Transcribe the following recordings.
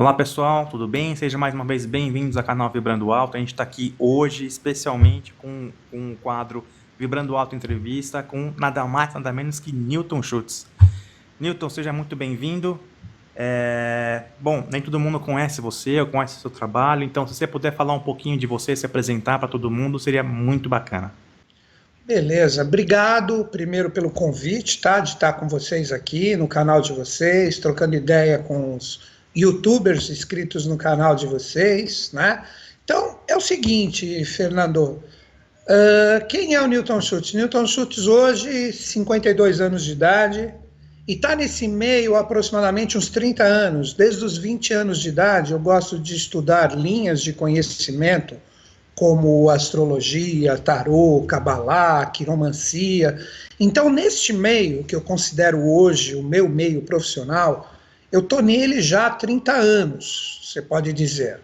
Olá pessoal, tudo bem? Sejam mais uma vez bem-vindos ao canal Vibrando Alto. A gente está aqui hoje especialmente com um quadro Vibrando Alto Entrevista com nada mais, nada menos que Newton Schultz. Newton, seja muito bem-vindo. Bom, nem todo mundo conhece você ou conhece o seu trabalho, então se você puder falar um pouquinho de você, se apresentar para todo mundo, seria muito bacana. Beleza, obrigado primeiro pelo convite, tá? De estar com vocês aqui no canal de vocês, trocando ideia com os YouTubers inscritos no canal de vocês, né? Então, é o seguinte, Fernando, quem é o Newton Schultz? Newton Schultz hoje, 52 anos de idade, e está nesse meio há aproximadamente uns 30 anos. Desde os 20 anos de idade, eu gosto de estudar linhas de conhecimento, como astrologia, tarô, cabalá, quiromancia. Então, neste meio, que eu considero hoje o meu meio profissional, eu estou nele já há 30 anos, você pode dizer.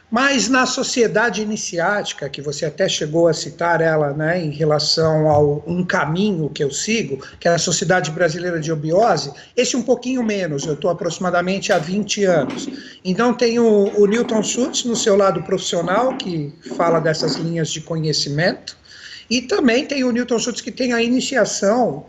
Mas na sociedade iniciática, que você até chegou a citar ela, né, em relação ao um caminho que eu sigo, que é a Sociedade Brasileira de Obiose, esse um pouquinho menos, eu estou aproximadamente há 20 anos. Então tem o Newton Schultz no seu lado profissional, que fala dessas linhas de conhecimento, e também tem o Newton Schultz que tem a iniciação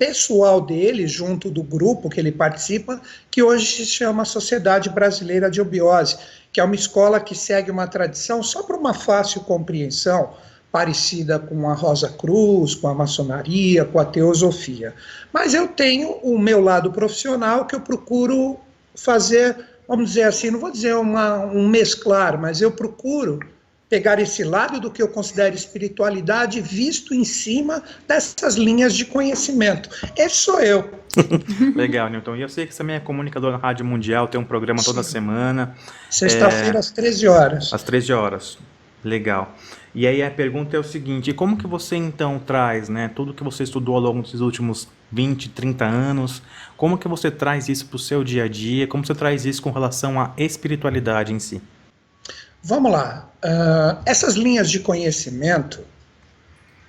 pessoal dele, junto do grupo que ele participa, que hoje se chama Sociedade Brasileira de Obiose, que é uma escola que segue uma tradição, só para uma fácil compreensão, parecida com a Rosa Cruz, com a maçonaria, com a teosofia. Mas eu tenho o meu lado profissional que eu procuro fazer, vamos dizer assim, não vou dizer um mesclar, mas eu procuro pegar esse lado do que eu considero espiritualidade visto em cima dessas linhas de conhecimento. Esse sou eu. Legal, Newton. E eu sei que você também é comunicador na Rádio Mundial, tem um programa toda semana. Sexta-feira, às 13 horas. Às 13 horas. Legal. E aí a pergunta é o seguinte, como que você então traz, né, tudo que você estudou ao longo desses últimos 20, 30 anos, como que você traz isso para o seu dia a dia, como você traz isso com relação à espiritualidade em si? Vamos lá. Essas linhas de conhecimento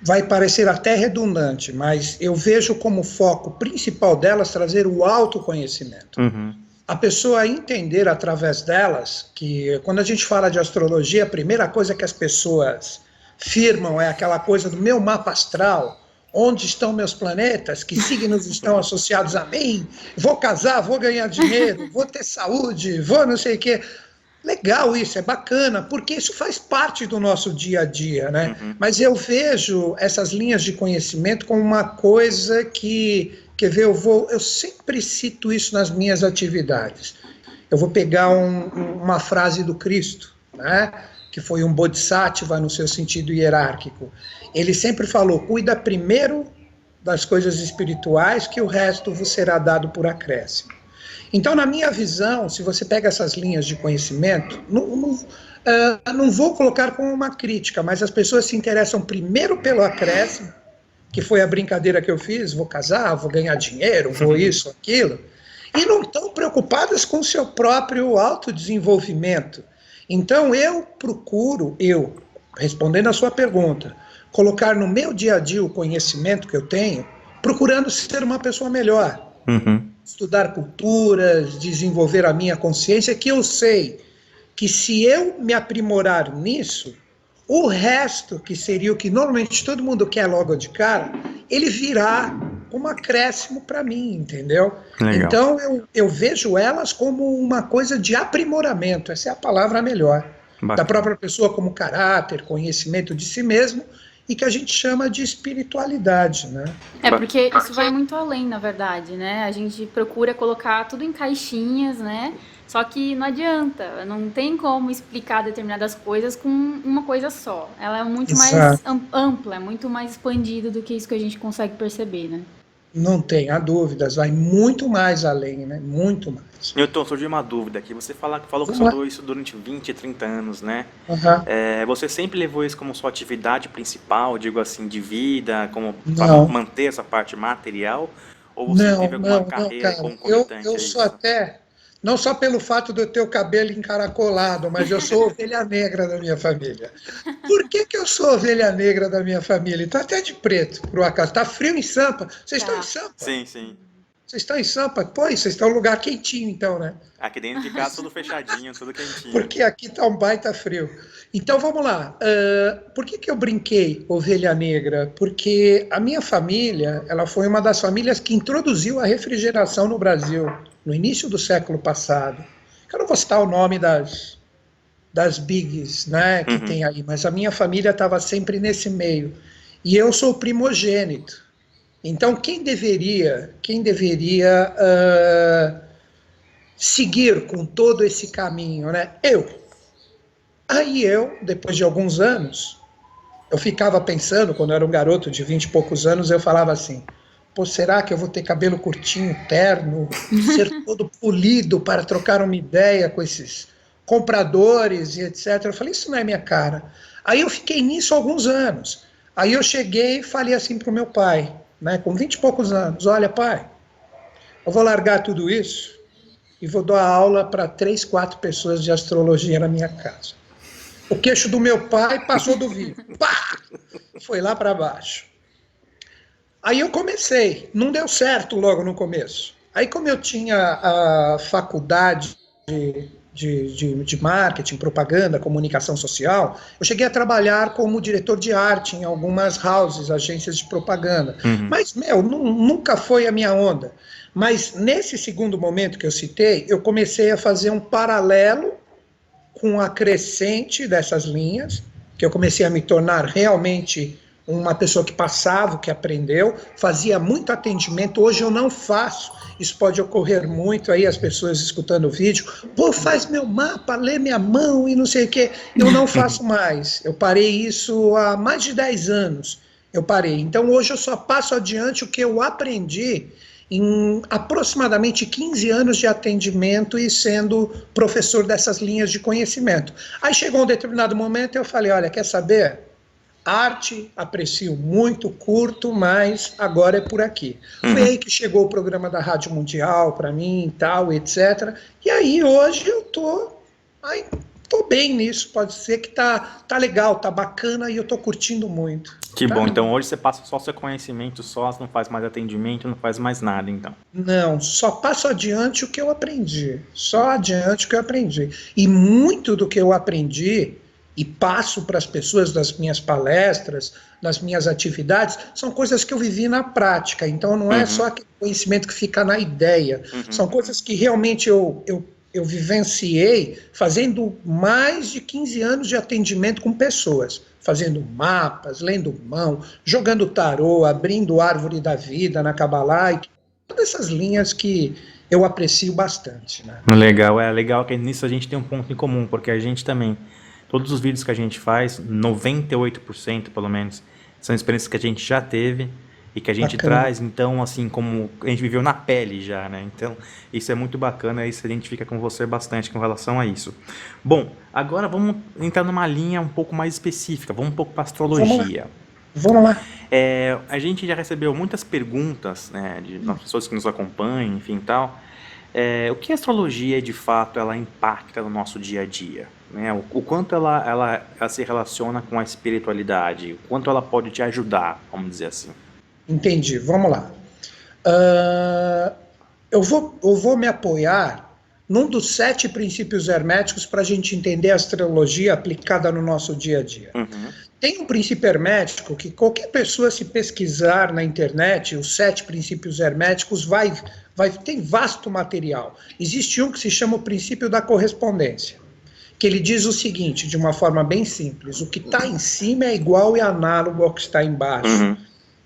vai parecer até redundante, mas eu vejo como foco principal delas trazer o autoconhecimento. Uhum. A pessoa entender através delas que quando a gente fala de astrologia, a primeira coisa que as pessoas firmam é aquela coisa do meu mapa astral, onde estão meus planetas, que signos estão associados a mim, vou casar, vou ganhar dinheiro, vou ter saúde, vou não sei o quê. Legal isso, é bacana, porque isso faz parte do nosso dia a dia, né? Uhum. Mas eu vejo essas linhas de conhecimento como uma coisa que, quer ver, eu sempre cito isso nas minhas atividades. Eu vou pegar uma frase do Cristo, né? Que foi um bodhisattva no seu sentido hierárquico. Ele sempre falou, cuida primeiro das coisas espirituais, que o resto vos será dado por acréscimo. Então, na minha visão, se você pega essas linhas de conhecimento, não vou colocar como uma crítica, mas as pessoas se interessam primeiro pelo acréscimo, que foi a brincadeira que eu fiz, vou casar, vou ganhar dinheiro, vou isso, aquilo, e não estão preocupadas com o seu próprio autodesenvolvimento. Então, eu procuro, respondendo a sua pergunta, colocar no meu dia a dia o conhecimento que eu tenho, procurando ser uma pessoa melhor. Uhum. Estudar culturas, desenvolver a minha consciência, que eu sei que se eu me aprimorar nisso, o resto, que seria o que normalmente todo mundo quer logo de cara, ele virá um acréscimo para mim, entendeu? Legal. Então eu vejo elas como uma coisa de aprimoramento, essa é a palavra melhor, Bacana. Da própria pessoa como caráter, conhecimento de si mesmo, e que a gente chama de espiritualidade, né? Porque isso vai muito além, na verdade, né? A gente procura colocar tudo em caixinhas, né? Só que não adianta, não tem como explicar determinadas coisas com uma coisa só. Ela é muito mais ampla, é muito mais expandida do que isso que a gente consegue perceber, né? Não tenha dúvidas, vai muito mais além, né? Muito mais. Newton, surgiu uma dúvida aqui. Você falou que estudou isso durante 20, 30 anos, né? Uhum. Você sempre levou isso como sua atividade principal, digo assim, de vida, como para manter essa parte material? Ou você teve alguma carreira concomitante? Eu sou até, não só pelo fato de eu ter o cabelo encaracolado, mas eu sou ovelha negra da minha família. Por que eu sou ovelha negra da minha família? Estou até de preto, por um acaso. Está frio em Sampa. Vocês estão em Sampa? Sim, sim. Vocês estão em Sampa? Pô, vocês estão em um lugar quentinho, então, né? Aqui dentro de casa tudo fechadinho, tudo quentinho. Porque aqui tá um baita frio. Então, vamos lá. Por que eu brinquei Ovelha Negra? Porque a minha família, ela foi uma das famílias que introduziu a refrigeração no Brasil, no início do século passado. Eu não vou citar o nome das bigs, né, que tem aí, mas a minha família estava sempre nesse meio. E eu sou primogênito. Então, quem deveria seguir com todo esse caminho, né? Aí depois de alguns anos, eu ficava pensando, quando eu era um garoto de 20 e poucos anos, eu falava assim, pô, será que eu vou ter cabelo curtinho, terno, ser todo polido para trocar uma ideia com esses compradores e etc. Eu falei, isso não é minha cara. Aí eu fiquei nisso alguns anos. Aí eu cheguei e falei assim para o meu pai, né, com 20 e poucos anos, olha, pai, eu vou largar tudo isso e vou dar aula para 3, 4 pessoas de astrologia na minha casa. O queixo do meu pai passou do vidro. Pá! Foi lá para baixo. Aí eu comecei. Não deu certo logo no começo. Aí, como eu tinha a faculdade de marketing, propaganda, comunicação social, eu cheguei a trabalhar como diretor de arte em algumas houses, agências de propaganda. Mas, nunca foi a minha onda. Mas nesse segundo momento que eu citei, eu comecei a fazer um paralelo com a crescente dessas linhas, que eu comecei a me tornar realmente uma pessoa que passava, que aprendeu, fazia muito atendimento. Hoje eu não faço, isso pode ocorrer muito aí, as pessoas escutando o vídeo, pô, faz meu mapa, lê minha mão e não sei o quê. Eu não faço mais, eu parei isso há mais de 10 anos, eu parei. Então hoje eu só passo adiante o que eu aprendi em aproximadamente 15 anos de atendimento e sendo professor dessas linhas de conhecimento. Aí chegou um determinado momento e eu falei, olha, quer saber? Arte, aprecio muito, curto, mas agora é por aqui. Foi aí que chegou o programa da Rádio Mundial para mim e tal, etc. E aí hoje eu tô bem nisso, pode ser que tá legal, tá bacana e eu tô curtindo muito. Que bom, então hoje você passa só seu conhecimento só, você não faz mais atendimento, não faz mais nada, então. Não, só passo adiante o que eu aprendi, só adiante o que eu aprendi. E muito do que eu aprendi e passo para as pessoas das minhas palestras, das minhas atividades, são coisas que eu vivi na prática, então não é só aquele conhecimento que fica na ideia, são coisas que realmente eu vivenciei fazendo mais de 15 anos de atendimento com pessoas, fazendo mapas, lendo mão, jogando tarô, abrindo árvore da vida na Kabbalah, e todas essas linhas que eu aprecio bastante. Né? Legal que nisso a gente tem um ponto em comum, porque a gente também, todos os vídeos que a gente faz, 98% pelo menos, são experiências que a gente já teve, e que a gente traz, então, assim, como a gente viveu na pele já, né? Então, isso é muito bacana, e se identifica com você bastante com relação a isso. Bom, agora vamos entrar numa linha um pouco mais específica, vamos um pouco para astrologia. Vamos lá. A gente já recebeu muitas perguntas, né, de pessoas que nos acompanham, enfim, tal. O que a astrologia, de fato, ela impacta no nosso dia a dia? Né? O quanto ela se relaciona com a espiritualidade, o quanto ela pode te ajudar, vamos dizer assim. Entendi, vamos lá. Eu vou me apoiar num dos 7 princípios herméticos para a gente entender a astrologia aplicada no nosso dia a dia. Tem um princípio hermético que qualquer pessoa, se pesquisar na internet, os 7 princípios herméticos, tem vasto material. Existe um que se chama o princípio da correspondência, que ele diz o seguinte, de uma forma bem simples, o que está em cima é igual e análogo ao que está embaixo.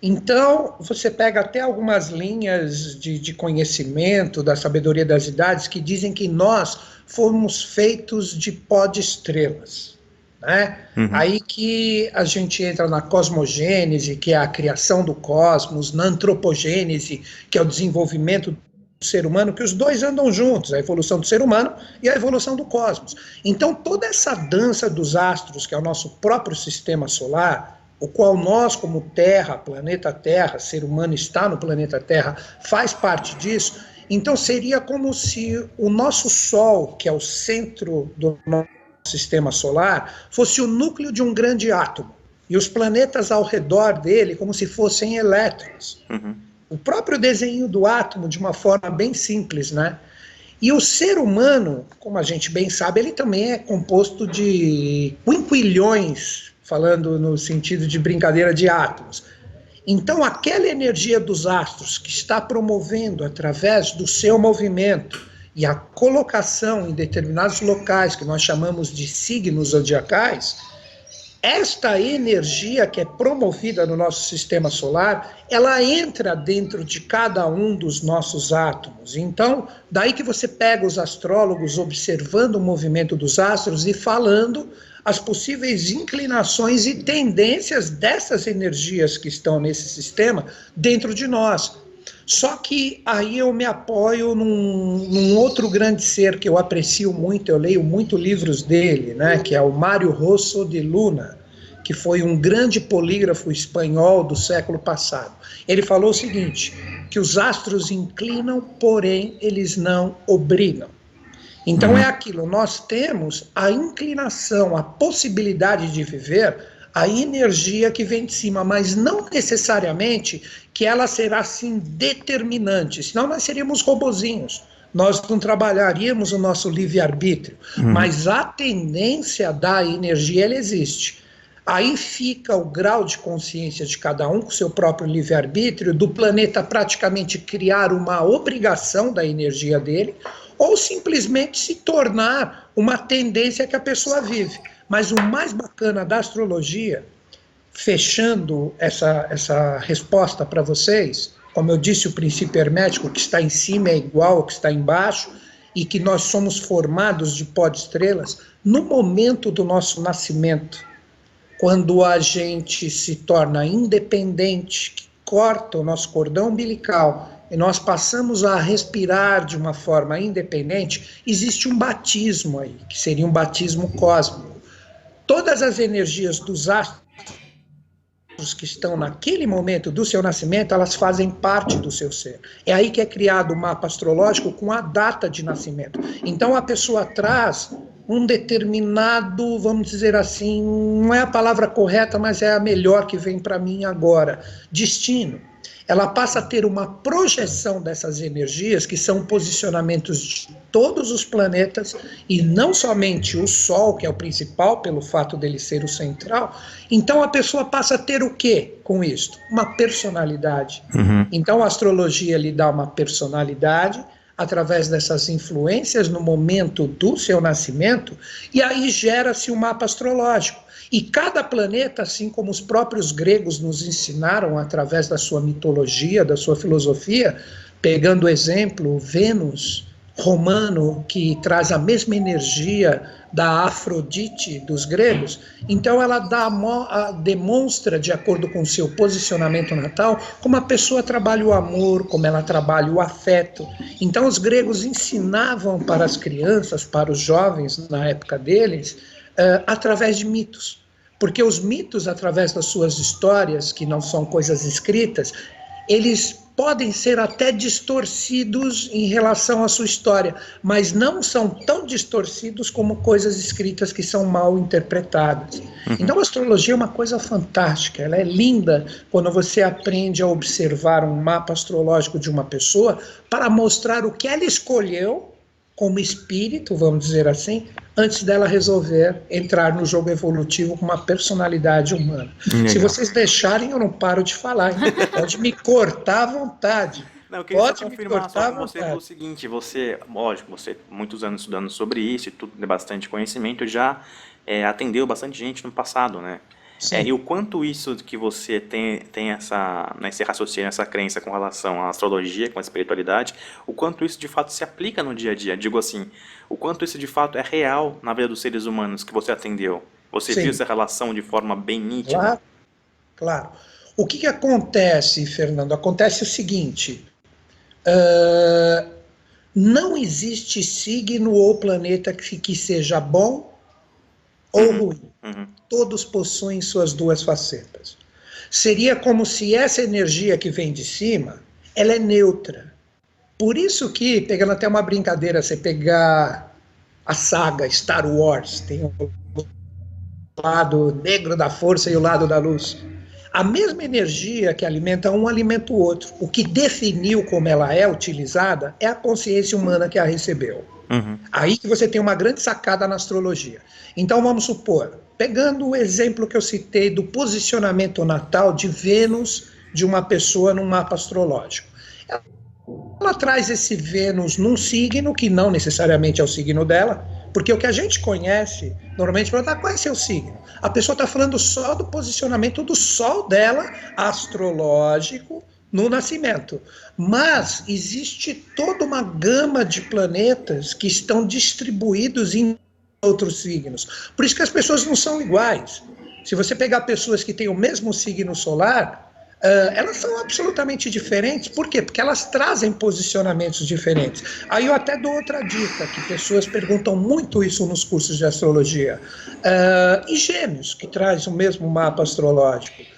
Então, você pega até algumas linhas de conhecimento da sabedoria das idades que dizem que nós fomos feitos de pó de estrelas. Né? Aí que a gente entra na cosmogênese, que é a criação do cosmos, na antropogênese, que é o desenvolvimento do ser humano, que os dois andam juntos, a evolução do ser humano e a evolução do cosmos. Então, toda essa dança dos astros, que é o nosso próprio sistema solar, o qual nós, como Terra, planeta Terra, ser humano está no planeta Terra, faz parte disso. Então seria como se o nosso Sol, que é o centro do nosso sistema solar, fosse o núcleo de um grande átomo. E os planetas ao redor dele como se fossem elétrons. o próprio desenho do átomo de uma forma bem simples, né? E o ser humano, como a gente bem sabe, ele também é composto de quinquilhões, falando no sentido de brincadeira, de átomos. Então, aquela energia dos astros que está promovendo através do seu movimento e a colocação em determinados locais, que nós chamamos de signos zodiacais, esta energia que é promovida no nosso sistema solar, ela entra dentro de cada um dos nossos átomos. Então, daí que você pega os astrólogos observando o movimento dos astros e falando as possíveis inclinações e tendências dessas energias que estão nesse sistema dentro de nós. Só que aí eu me apoio num outro grande ser que eu aprecio muito, eu leio muito livros dele, né, que é o Mário Rosso de Luna, que foi um grande polígrafo espanhol do século passado. Ele falou o seguinte, que os astros inclinam, porém eles não obrigam. Então é aquilo, nós temos a inclinação, a possibilidade de viver, a energia que vem de cima, mas não necessariamente que ela será assim determinante, senão nós seríamos robozinhos, nós não trabalharíamos o nosso livre-arbítrio, mas a tendência da energia, ela existe. Aí fica o grau de consciência de cada um, com seu próprio livre-arbítrio, do planeta praticamente criar uma obrigação da energia dele, ou simplesmente se tornar uma tendência que a pessoa vive. Mas o mais bacana da astrologia, fechando essa resposta para vocês, como eu disse, o princípio hermético, que está em cima é igual ao que está embaixo, e que nós somos formados de pó de estrelas, no momento do nosso nascimento, quando a gente se torna independente, que corta o nosso cordão umbilical, e nós passamos a respirar de uma forma independente, existe um batismo aí, que seria um batismo cósmico. Todas as energias dos astros que estão naquele momento do seu nascimento, elas fazem parte do seu ser. É aí que é criado o mapa astrológico com a data de nascimento. Então a pessoa traz um determinado, vamos dizer assim, não é a palavra correta, mas é a melhor que vem para mim agora, destino. Ela passa a ter uma projeção dessas energias, que são posicionamentos de todos os planetas, e não somente o Sol, que é o principal, pelo fato dele ser o central. Então a pessoa passa a ter o quê com isso? Uma personalidade. Então a astrologia lhe dá uma personalidade, através dessas influências no momento do seu nascimento, e aí gera-se um mapa astrológico. E cada planeta, assim como os próprios gregos nos ensinaram através da sua mitologia, da sua filosofia, pegando o exemplo Vênus romano, que traz a mesma energia da Afrodite dos gregos, então ela demonstra, de acordo com o seu posicionamento natal, como a pessoa trabalha o amor, como ela trabalha o afeto. Então os gregos ensinavam para as crianças, para os jovens na época deles, através de mitos. Porque os mitos, através das suas histórias, que não são coisas escritas, eles podem ser até distorcidos em relação à sua história, mas não são tão distorcidos como coisas escritas que são mal interpretadas. Então a astrologia é uma coisa fantástica, ela é linda quando você aprende a observar um mapa astrológico de uma pessoa para mostrar o que ela escolheu como espírito, vamos dizer assim, antes dela resolver entrar no jogo evolutivo com uma personalidade humana. Legal. Se vocês deixarem, eu não paro de falar. Pode me cortar à vontade. Não, eu queria só confirmar só com você o seguinte, você, lógico, você muitos anos estudando sobre isso e tudo, tem bastante conhecimento, já atendeu bastante gente no passado, né? E o quanto isso que você tem esse raciocínio, essa crença com relação à astrologia, com a espiritualidade, o quanto isso de fato se aplica no dia a dia? Digo assim, o quanto isso de fato é real na vida dos seres humanos que você atendeu? Você viu essa relação de forma bem nítida? Claro, claro. O que acontece, Fernando? Acontece o seguinte, não existe signo ou planeta que seja bom ou ruim. Todos possuem suas duas facetas. Seria como se essa energia que vem de cima, ela é neutra. Por isso que, pegando até uma brincadeira, você pegar a saga Star Wars, tem o lado negro da força e o lado da luz. A mesma energia que alimenta um alimenta o outro. O que definiu como ela é utilizada é a consciência humana que a recebeu. Uhum. Aí que você tem uma grande sacada na astrologia. Então vamos supor, pegando o exemplo que eu citei do posicionamento natal de Vênus de uma pessoa num mapa astrológico. Ela traz esse Vênus num signo que não necessariamente é o signo dela, porque o que a gente conhece, normalmente, pergunta, qual é seu signo? A pessoa está falando só do posicionamento do Sol dela, astrológico, no nascimento. Mas existe toda uma gama de planetas que estão distribuídos em outros signos. Por isso que as pessoas não são iguais. Se você pegar pessoas que têm o mesmo signo solar, elas são absolutamente diferentes. Por quê? Porque elas trazem posicionamentos diferentes. Aí eu até dou outra dica, que pessoas perguntam muito isso nos cursos de astrologia. E Gêmeos, que traz o mesmo mapa astrológico,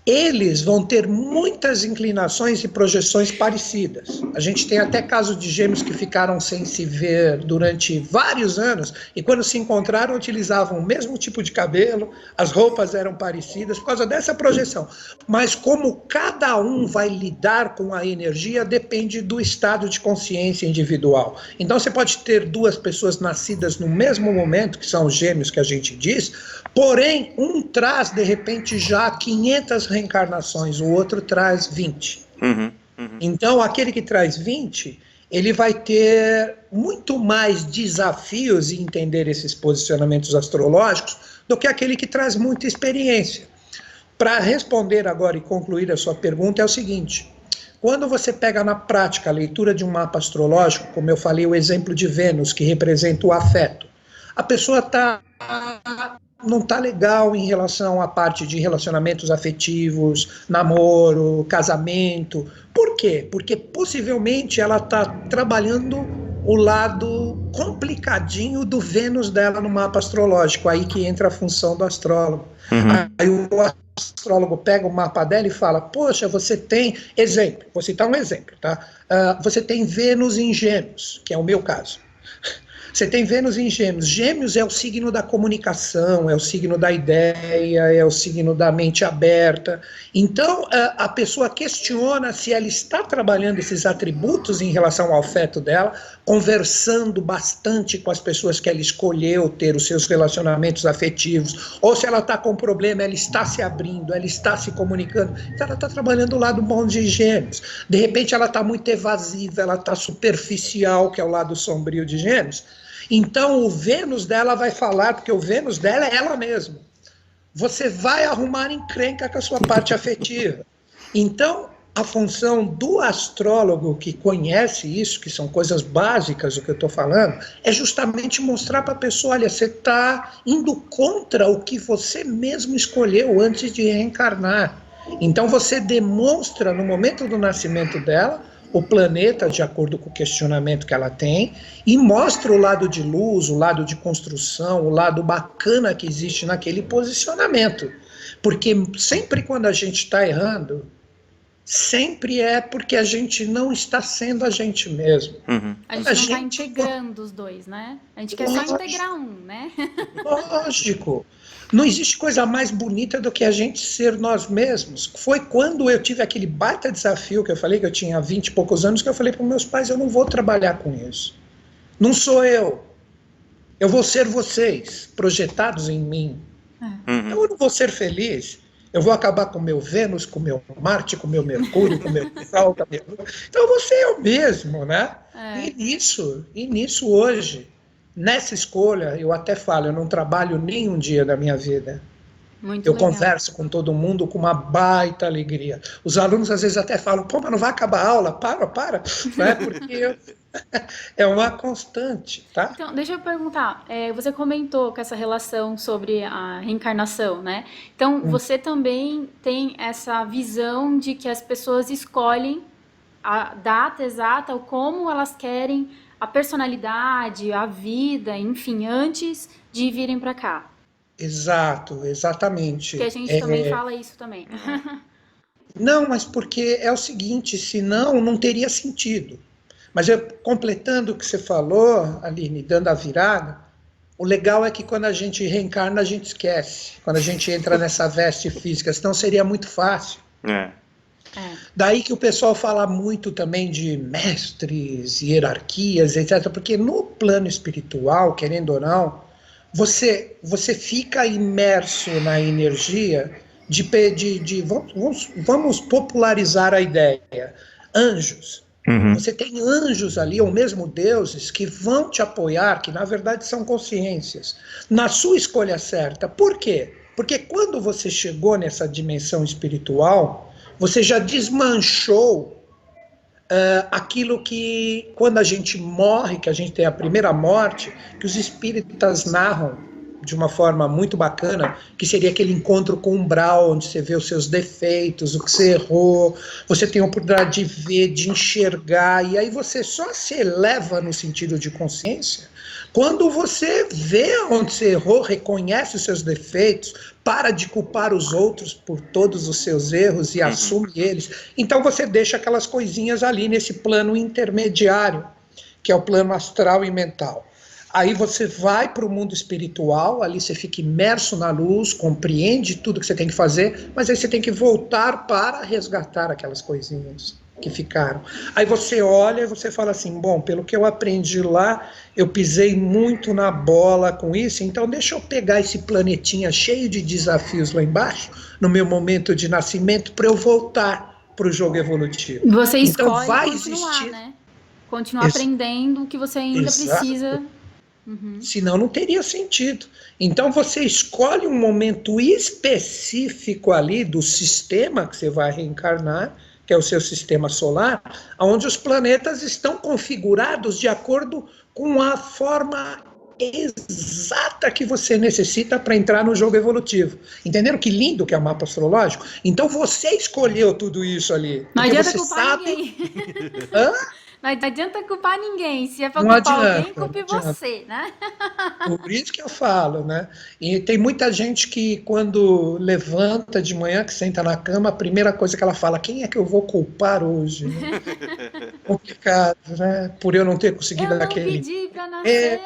eles vão ter muitas inclinações e projeções parecidas. A gente tem até casos de Gêmeos que ficaram sem se ver durante vários anos, e quando se encontraram utilizavam o mesmo tipo de cabelo, as roupas eram parecidas por causa dessa projeção. Mas como cada um vai lidar com a energia depende do estado de consciência individual. Então você pode ter duas pessoas nascidas no mesmo momento, que são os Gêmeos que a gente diz, porém um traz de repente já 500 reencarnações, o outro traz 20. Então, aquele que traz 20, ele vai ter muito mais desafios em entender esses posicionamentos astrológicos do que aquele que traz muita experiência. Para responder agora e concluir a sua pergunta, é o seguinte: quando você pega na prática a leitura de um mapa astrológico, como eu falei, o exemplo de Vênus, que representa o afeto, a pessoa não está legal em relação à parte de relacionamentos afetivos, namoro, casamento. Por quê? Porque possivelmente ela está trabalhando o lado complicadinho do Vênus dela no mapa astrológico, aí que entra a função do astrólogo. Aí o astrólogo pega o mapa dela e fala, poxa, você tem, exemplo, vou citar um exemplo, tá? Você tem Vênus em Gêmeos, que é o meu caso. Você tem Vênus em Gêmeos. Gêmeos é o signo da comunicação, é o signo da ideia, é o signo da mente aberta. Então, a pessoa questiona se ela está trabalhando esses atributos em relação ao afeto dela, conversando bastante com as pessoas que ela escolheu ter os seus relacionamentos afetivos, ou se ela está com problema, ela está se abrindo, ela está se comunicando. Então, ela está trabalhando o lado bom de Gêmeos. De repente, ela está muito evasiva, ela está superficial, que é o lado sombrio de Gêmeos. Então o Vênus dela vai falar, porque o Vênus dela é ela mesma. Você vai arrumar encrenca com a sua parte afetiva. Então a função do astrólogo que conhece isso, que são coisas básicas do que eu estou falando, é justamente mostrar para a pessoa, olha, você está indo contra o que você mesmo escolheu antes de reencarnar. Então você demonstra no momento do nascimento dela o planeta, de acordo com o questionamento que ela tem, e mostra o lado de luz, o lado de construção, o lado bacana que existe naquele posicionamento. Porque sempre quando a gente está errando, sempre é porque a gente não está sendo a gente mesmo. A gente não está integrando os dois, né? A gente quer só integrar um, né? Lógico. Não existe coisa mais bonita do que a gente ser nós mesmos. Foi quando eu tive aquele baita desafio que eu falei, que eu tinha 20 e poucos anos, que eu falei para meus pais, eu não vou trabalhar com isso. Não sou eu. Eu vou ser vocês, projetados em mim. Eu não vou ser feliz. Eu vou acabar com o meu Vênus, com o meu Marte, com o meu Mercúrio, com o meu Sol. Então eu vou ser eu mesmo, né? E nisso hoje, nessa escolha, eu até falo, eu não trabalho nem um dia da minha vida. Muito eu legal. Converso com todo mundo com uma baita alegria. Os alunos às vezes até falam, pô, mas não vai acabar a aula? Para. Né? Porque é uma constante, tá? Então, deixa eu perguntar, você comentou com essa relação sobre a reencarnação, né? Então, você também tem essa visão de que as pessoas escolhem a data exata, ou como elas querem a personalidade, a vida, enfim, antes de virem para cá. Exato, exatamente. Porque a gente também fala isso também. Não, mas porque é o seguinte, senão não teria sentido. Mas completando o que você falou, Aline, dando a virada, O legal é que quando a gente reencarna, a gente esquece. Quando a gente entra nessa veste física, senão seria muito fácil. É. Daí que o pessoal fala muito também de mestres, hierarquias, etc. Porque no plano espiritual, querendo ou não, você fica imerso na energia vamos popularizar a ideia. Anjos. Uhum. Você tem anjos ali, ou mesmo deuses, que vão te apoiar, que na verdade são consciências, na sua escolha certa. Por quê? Porque quando você chegou nessa dimensão espiritual, você já desmanchou aquilo que, quando a gente morre, que a gente tem a primeira morte, que os espíritas narram de uma forma muito bacana, que seria aquele encontro com o umbral, onde você vê os seus defeitos, o que você errou, você tem a oportunidade de ver, de enxergar, e aí você só se eleva no sentido de consciência quando você vê onde você errou, reconhece os seus defeitos, para de culpar os outros por todos os seus erros e assume eles. Então você deixa aquelas coisinhas ali nesse plano intermediário, que é o plano astral e mental. Aí você vai para o mundo espiritual, ali você fica imerso na luz, compreende tudo que você tem que fazer, mas aí você tem que voltar para resgatar aquelas coisinhas que ficaram. Aí você olha e você fala assim, bom, pelo que eu aprendi lá, eu pisei muito na bola com isso, então deixa eu pegar esse planetinha cheio de desafios lá embaixo, no meu momento de nascimento, para eu voltar para o jogo evolutivo. Você escolhe então vai continuar, existir, né? Continuar aprendendo o que você ainda precisa. Uhum. Senão não teria sentido. Então você escolhe um momento específico ali do sistema que você vai reencarnar, que é o seu sistema solar, onde os planetas estão configurados de acordo com a forma exata que você necessita para entrar no jogo evolutivo. Entenderam que lindo que é o mapa astrológico? Então você escolheu tudo isso ali. Não adianta você culpar sabe... ninguém. Hã? Não adianta culpar ninguém. Se é para Não culpar adianta, alguém, culpe não adianta. você, né? Por isso que eu falo, né? E tem muita gente que quando levanta de manhã, que senta na cama, a primeira coisa que ela fala, quem é que eu vou culpar hoje? Né? Complicado, né? Por eu não ter conseguido Eu não aquele... pedi para nascer.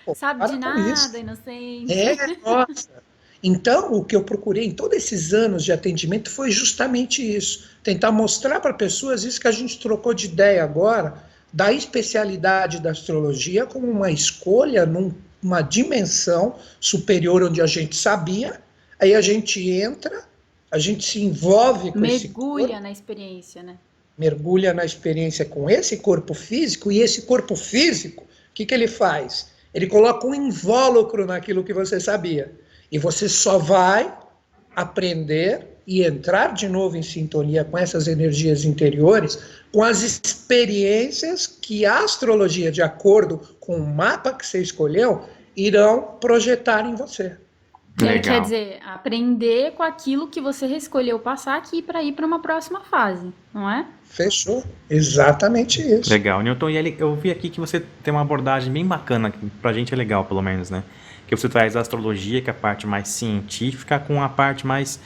Pô, Sabe para de com isso. nada, inocente. Nossa. Então, o que eu procurei em todos esses anos de atendimento foi justamente isso. Tentar mostrar para pessoas isso que a gente trocou de ideia agora, da especialidade da astrologia como uma escolha numa dimensão superior onde a gente sabia, aí a gente entra, a gente se envolve com esse corpo, Mergulha na experiência, né? mergulha na experiência com esse corpo físico, e esse corpo físico, o que ele faz? Ele coloca um invólucro naquilo que você sabia. E você só vai aprender e entrar de novo em sintonia com essas energias interiores, com as experiências que a astrologia, de acordo com o mapa que você escolheu, irão projetar em você. Quer dizer, aprender com aquilo que você escolheu passar aqui para ir para uma próxima fase, não é? Fechou? Exatamente isso. Legal, Newton. E eu vi aqui que você tem uma abordagem bem bacana, que pra gente é legal, pelo menos, né? Que você traz a astrologia, que é a parte mais científica, com a parte mais,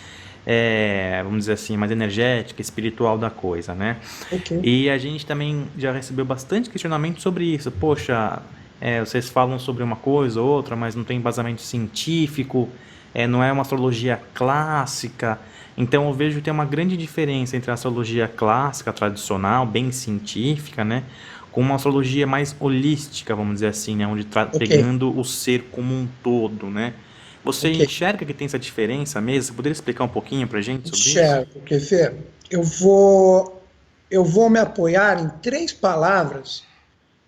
vamos dizer assim, mais energética, espiritual da coisa, né? Okay. E a gente também já recebeu bastante questionamento sobre isso. Poxa, vocês falam sobre uma coisa ou outra, mas não tem embasamento científico, não é uma astrologia clássica. Então eu vejo que tem uma grande diferença entre a astrologia clássica, tradicional, bem científica, né? Com uma astrologia mais holística, vamos dizer assim, né? Onde pegando o ser como um todo, né? Você enxerga que tem essa diferença mesmo? Você poderia explicar um pouquinho pra gente sobre isso? Enxergo, quer ver? Eu vou me apoiar em 3 palavras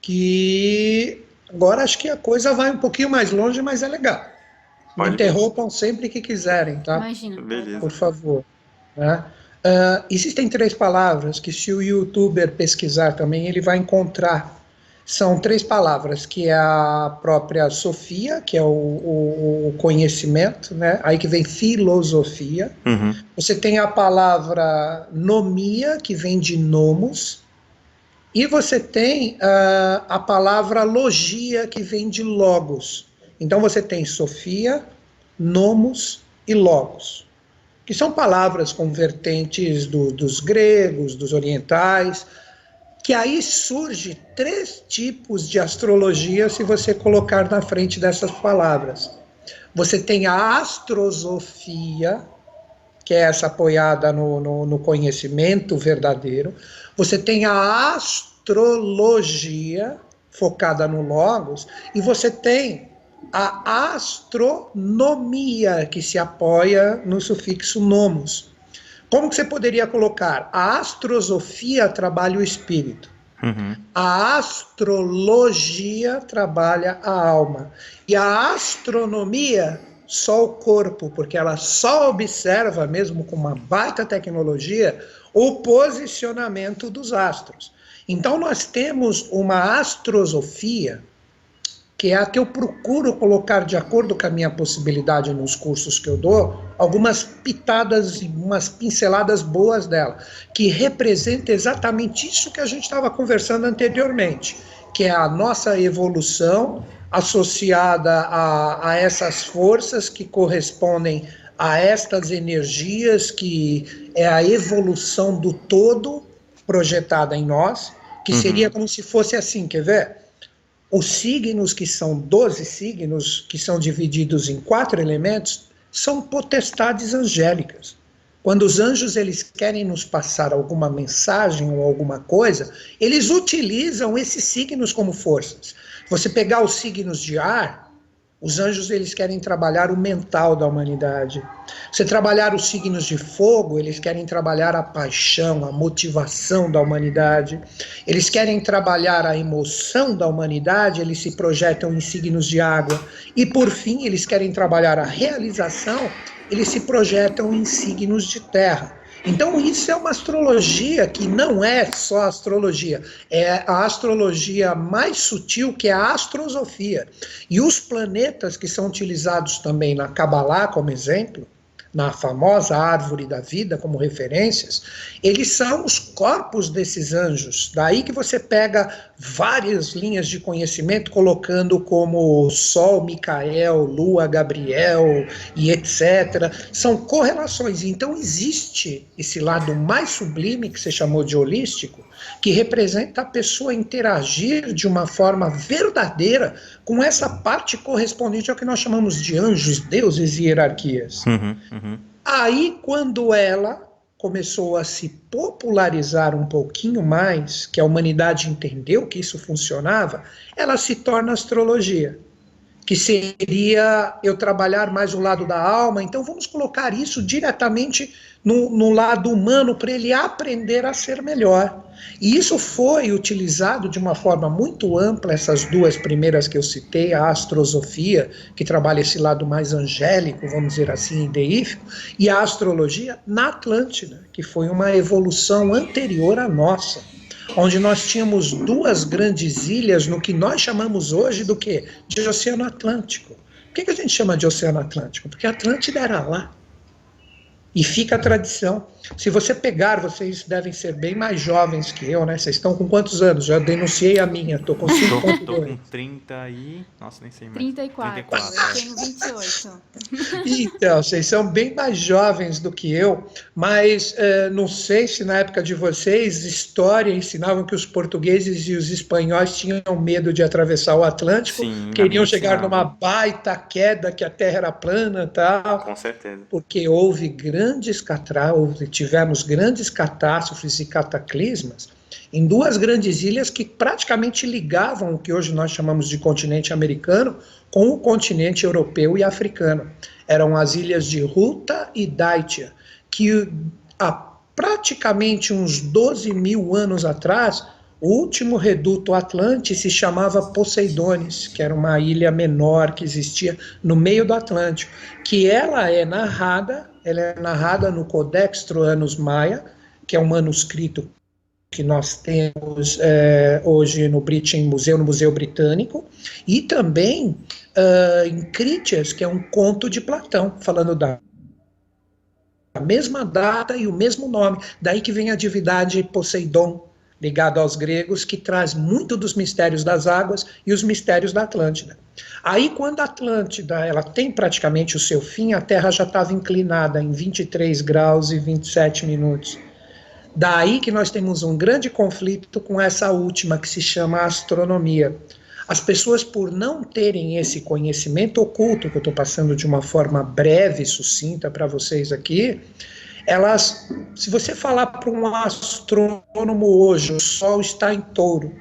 que agora acho que a coisa vai um pouquinho mais longe, mas é legal. Me interrompam sempre que quiserem, tá? Imagina. Beleza. Por favor. Né? Existem 3 palavras que, se o youtuber pesquisar também, ele vai encontrar. São 3 palavras, que é a própria Sofia, que é o conhecimento, né? Aí que vem filosofia. Uhum. Você tem a palavra nomia, que vem de nomos. E você tem a palavra logia, que vem de logos. Então você tem Sofia, nomos e logos, que são palavras com vertentes dos gregos, dos orientais. que aí surge 3 tipos de astrologia se você colocar na frente dessas palavras. Você tem a astrosofia, que é essa apoiada no conhecimento verdadeiro. Você tem a astrologia, focada no logos, e você tem a astronomia, que se apoia no sufixo nomos. Como que você poderia colocar? A astrosofia trabalha o espírito. A astrologia trabalha a alma. E a astronomia, só o corpo, porque ela só observa, mesmo com uma baita tecnologia, o posicionamento dos astros. Então nós temos uma astrosofia, que é a que eu procuro colocar, de acordo com a minha possibilidade nos cursos que eu dou, algumas pitadas e umas pinceladas boas dela, que representa exatamente isso que a gente estava conversando anteriormente, que é a nossa evolução associada a essas forças que correspondem a estas energias, que é a evolução do todo projetada em nós, que seria como se fosse assim, quer ver? Os signos, que são 12 signos, que são divididos em 4 elementos, são potestades angélicas. Quando os anjos eles querem nos passar alguma mensagem ou alguma coisa, eles utilizam esses signos como forças. Você pegar os signos de ar, os anjos eles querem trabalhar o mental da humanidade. Você trabalhar os signos de fogo, eles querem trabalhar a paixão, a motivação da humanidade. Eles querem trabalhar a emoção da humanidade, eles se projetam em signos de água. E por fim, eles querem trabalhar a realização, eles se projetam em signos de terra. Então isso é uma astrologia que não é só astrologia, é a astrologia mais sutil, que é a astrosofia. E os planetas que são utilizados também na Kabbalah como exemplo, na famosa árvore da vida como referências, eles são os corpos desses anjos. Daí que você pega várias linhas de conhecimento colocando como Sol, Micael, Lua, Gabriel e etc. São correlações. Então existe esse lado mais sublime, que você chamou de holístico, que representa a pessoa interagir de uma forma verdadeira com essa parte correspondente ao que nós chamamos de anjos, deuses e hierarquias. Aí, quando ela começou a se popularizar um pouquinho mais, que a humanidade entendeu que isso funcionava, ela se torna astrologia, que seria eu trabalhar mais o lado da alma. Então vamos colocar isso diretamente no lado humano, para ele aprender a ser melhor. E isso foi utilizado de uma forma muito ampla, essas 2 primeiras que eu citei, a astrosofia, que trabalha esse lado mais angélico, vamos dizer assim, deífico, e a astrologia na Atlântida, que foi uma evolução anterior à nossa, onde nós tínhamos 2 grandes ilhas no que nós chamamos hoje do quê? De Oceano Atlântico. Por que a gente chama de Oceano Atlântico? Porque a Atlântida era lá. E fica a tradição. Se você pegar, vocês devem ser bem mais jovens que eu, né? Vocês estão com quantos anos? Já denunciei a minha, estou com 5.2. Tô com 30 e... Nossa, nem sei mais. 34. Eu tenho 28. Então, vocês são bem mais jovens do que eu, mas não sei se na época de vocês, história ensinavam que os portugueses e os espanhóis tinham medo de atravessar o Atlântico, Sim, queriam chegar numa baita queda, que a Terra era plana e tal. Com certeza. Porque tivemos grandes catástrofes e cataclismas em 2 grandes ilhas que praticamente ligavam o que hoje nós chamamos de continente americano com o continente europeu e africano. Eram as ilhas de Ruta e Daitia, que há praticamente uns 12 mil anos atrás, o último reduto atlante se chamava Poseidones, que era uma ilha menor que existia no meio do Atlântico, que ela é narrada no Codex Troanos Maia, que é um manuscrito que nós temos hoje no British Museum, no Museu Britânico, e também em Critias, que é um conto de Platão, falando da mesma data e o mesmo nome. Daí que vem a divindade Poseidon, ligado aos gregos, que traz muito dos mistérios das águas e os mistérios da Atlântida. Aí, quando a Atlântida ela tem praticamente o seu fim, a Terra já estava inclinada em 23 graus e 27 minutos. Daí que nós temos um grande conflito com essa última, que se chama astronomia. As pessoas, por não terem esse conhecimento oculto, que eu estou passando de uma forma breve e sucinta para vocês aqui, elas, se você falar para um astrônomo hoje, o Sol está em Touro,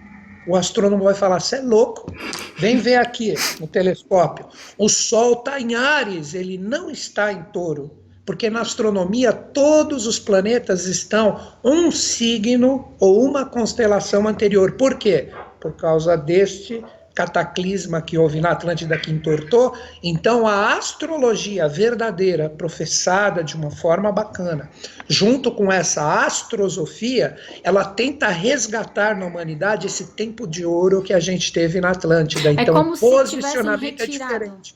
o astrônomo vai falar, você é louco, vem ver aqui no telescópio, o Sol está em Áries, ele não está em Touro, porque na astronomia todos os planetas estão um signo ou uma constelação anterior. Por quê? Por causa deste cataclisma que houve na Atlântida que entortou. Então a astrologia verdadeira, professada de uma forma bacana, junto com essa astrosofia, ela tenta resgatar na humanidade esse tempo de ouro que a gente teve na Atlântida. Então o posicionamento é diferente.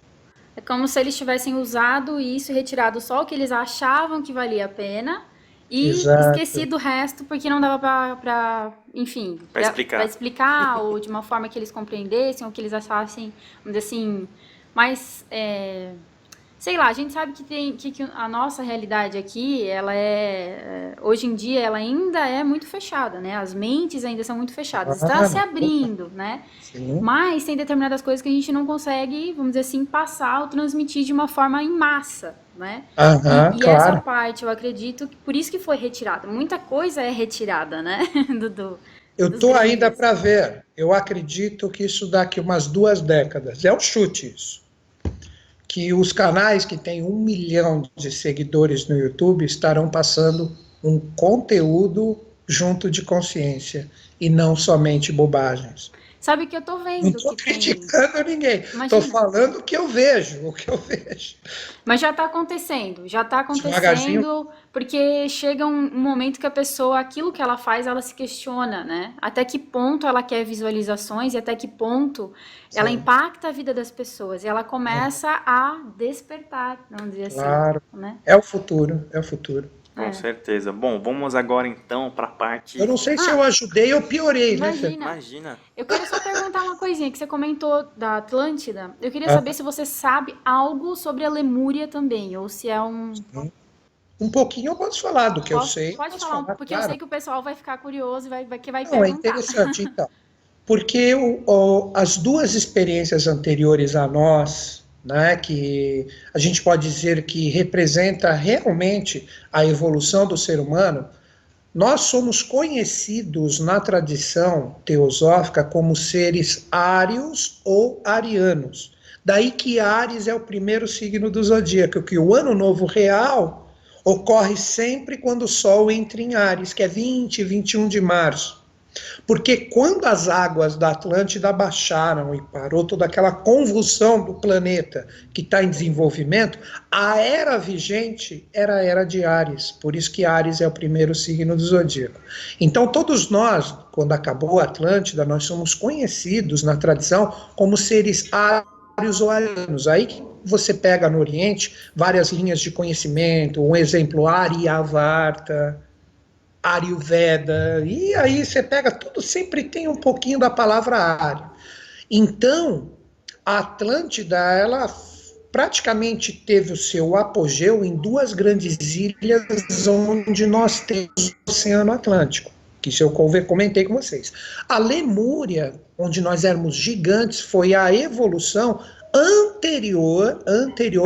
É como se eles tivessem usado isso e retirado só o que eles achavam que valia a pena e esquecido o resto porque não dava para enfim, para explicar ou de uma forma que eles compreendessem ou que eles achassem, vamos dizer assim, mais, sei lá, a gente sabe que a nossa realidade aqui, ela hoje em dia, ela ainda é muito fechada, né? As mentes ainda são muito fechadas, está se abrindo, né? Sim. Mas tem determinadas coisas que a gente não consegue, vamos dizer assim, passar ou transmitir de uma forma em massa, né? E claro. Essa parte, eu acredito, que por isso que foi retirada. Muita coisa é retirada, né? Eu estou ainda para ver. Eu acredito que isso daqui umas 2 décadas. É um chute isso. Que os canais que têm 1 milhão de seguidores no YouTube estarão passando um conteúdo junto de consciência e não somente bobagens. Sabe que eu tô vendo. Não estou criticando ninguém. Estou falando o que eu vejo, Mas já está acontecendo, porque chega um momento que a pessoa, aquilo que ela faz, ela se questiona, né? Até que ponto ela quer visualizações e até que ponto ela impacta a vida das pessoas. E ela começa a despertar, vamos dizer assim. Claro, né? É o futuro. Com certeza. Bom, vamos agora então para a parte... Eu não sei se eu ajudei ou piorei, Imagina. Eu queria só perguntar uma coisinha, que você comentou da Atlântida. Eu queria saber se você sabe algo sobre a Lemúria também, ou se é um... Um pouquinho eu posso falar do que eu sei. Pode falar, porque claro. Eu sei que o pessoal vai ficar curioso e vai perguntar. É interessante, então. Porque as 2 experiências anteriores a nós... né, que a gente pode dizer que representa realmente a evolução do ser humano, nós somos conhecidos na tradição teosófica como seres ários ou arianos. Daí que Áries é o primeiro signo do zodíaco, que o ano novo real ocorre sempre quando o Sol entra em Áries, que é 20 e 21 de março. Porque quando as águas da Atlântida baixaram e parou toda aquela convulsão do planeta que está em desenvolvimento, a era vigente era a era de Áries, por isso que Áries é o primeiro signo do zodíaco. Então todos nós, quando acabou a Atlântida, nós somos conhecidos na tradição como seres ários ou arianos. Aí que você pega no Oriente várias linhas de conhecimento, um exemplo, Aryavarta, Ayurveda, e aí você pega tudo, sempre tem um pouquinho da palavra área. Então, a Atlântida, ela praticamente teve o seu apogeu em 2 grandes ilhas onde nós temos o Oceano Atlântico, que isso eu comentei com vocês. A Lemúria, onde nós éramos gigantes, foi a evolução anterior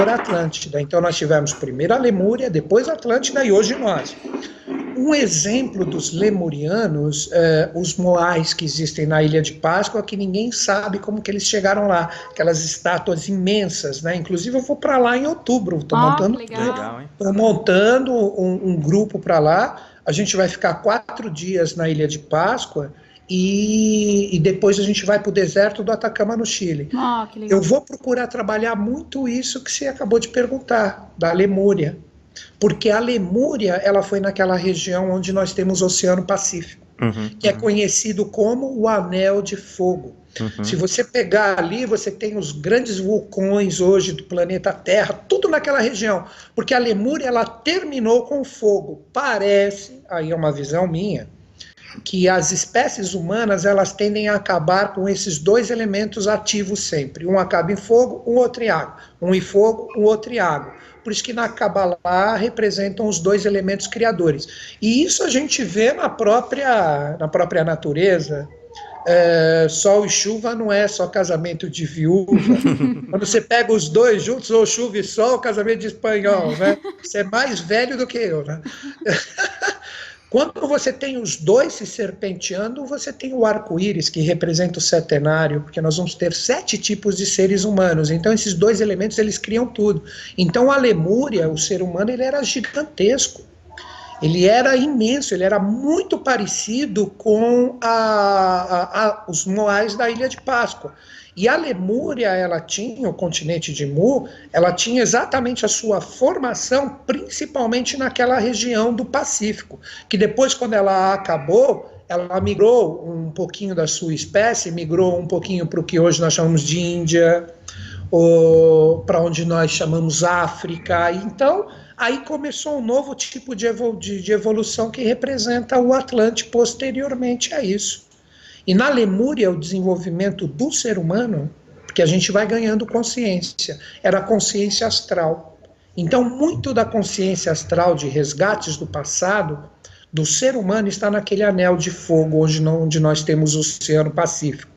à Atlântida. Então nós tivemos primeiro a Lemúria, depois a Atlântida e hoje nós. Um exemplo dos lemurianos, os moais que existem na Ilha de Páscoa, que ninguém sabe como que eles chegaram lá, aquelas estátuas imensas, né? Inclusive eu vou para lá em outubro, estou montando um grupo para lá, a gente vai ficar 4 dias na Ilha de Páscoa e depois a gente vai para o deserto do Atacama, no Chile. Que legal. Eu vou procurar trabalhar muito isso que você acabou de perguntar, da Lemúria. Porque a Lemúria, ela foi naquela região onde nós temos o Oceano Pacífico, que é conhecido como o Anel de Fogo. Se você pegar ali, você tem os grandes vulcões hoje do planeta Terra, tudo naquela região, porque a Lemúria, ela terminou com o fogo. Parece, aí é uma visão minha, que as espécies humanas elas tendem a acabar com esses dois elementos ativos sempre. Um acaba em fogo, um outro em água. Um em fogo, um outro em água. Por isso que na Kabbalah representam os dois elementos criadores. E isso a gente vê na própria natureza. Sol e chuva não é só casamento de viúva. Quando você pega os dois juntos, ou chuva e sol, casamento de espanhol, né? Você é mais velho do que eu, né? Quando você tem os dois se serpenteando, você tem o arco-íris, que representa o setenário, porque nós vamos ter 7 tipos de seres humanos. Então, esses dois elementos, eles criam tudo. Então, a Lemúria, o ser humano, ele era gigantesco. Ele era imenso, ele era muito parecido com os Moais da Ilha de Páscoa. E a Lemúria, ela tinha, o continente de Mu, ela tinha exatamente a sua formação, principalmente naquela região do Pacífico, que depois, quando ela acabou, ela migrou um pouquinho da sua espécie, migrou um pouquinho para o que hoje nós chamamos de Índia, para onde nós chamamos África. Então, aí começou um novo tipo de evolução que representa o Atlante posteriormente a isso. E na Lemúria, o desenvolvimento do ser humano, porque a gente vai ganhando consciência, era a consciência astral. Então, muito da consciência astral de resgates do passado, do ser humano, está naquele anel de fogo, onde nós temos o Oceano Pacífico.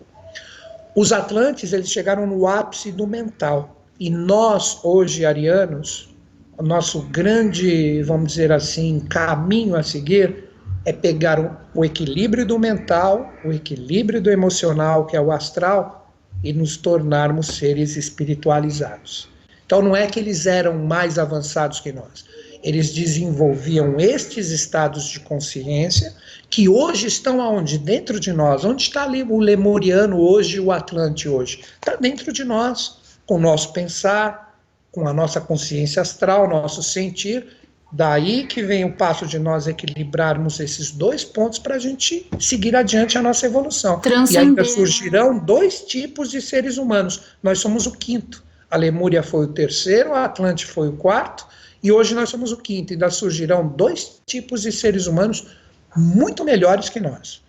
Os Atlantes, eles chegaram no ápice do mental. E nós, hoje, arianos, o nosso grande, vamos dizer assim, caminho a seguir é pegar o equilíbrio do mental, o equilíbrio do emocional, que é o astral, e nos tornarmos seres espiritualizados. Então não é que eles eram mais avançados que nós. Eles desenvolviam estes estados de consciência que hoje estão aonde? Dentro de nós. Onde está ali o lemuriano hoje, o Atlante hoje? Está dentro de nós, com o nosso pensar, com a nossa consciência astral, nosso sentir. Daí que vem o passo de nós equilibrarmos esses dois pontos para a gente seguir adiante a nossa evolução. E ainda surgirão 2 tipos de seres humanos. Nós somos o 5º. A Lemúria foi o 3º, a Atlante foi o 4º, e hoje nós somos o 5º. Ainda surgirão 2 tipos de seres humanos muito melhores que nós.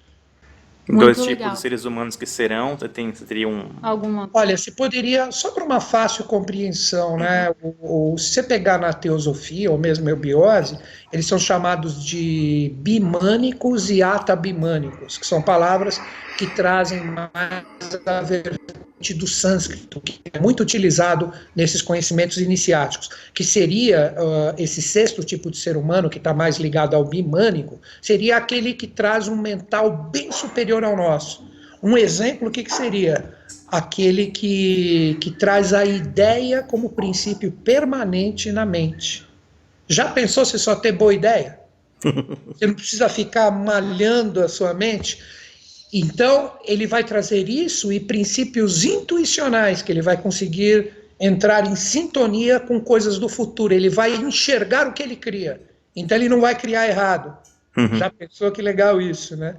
Muito 2 legal. tipos de seres humanos que serão, você teria um... Alguma? Olha, se poderia, só para uma fácil compreensão, né? Se você pegar na teosofia, ou mesmo eubiose, eles são chamados de bimânicos e atabimânicos, que são palavras que trazem mais a vertente do sânscrito, que é muito utilizado nesses conhecimentos iniciáticos, que seria esse 6º tipo de ser humano, que está mais ligado ao bimânico, seria aquele que traz um mental bem superior ao nosso. Um exemplo, o que seria? Aquele que traz a ideia como princípio permanente na mente. Já pensou se só ter boa ideia? Você não precisa ficar malhando a sua mente. Então, ele vai trazer isso e princípios intuicionais, que ele vai conseguir entrar em sintonia com coisas do futuro. Ele vai enxergar o que ele cria. Então, ele não vai criar errado. Já pensou que legal isso, né?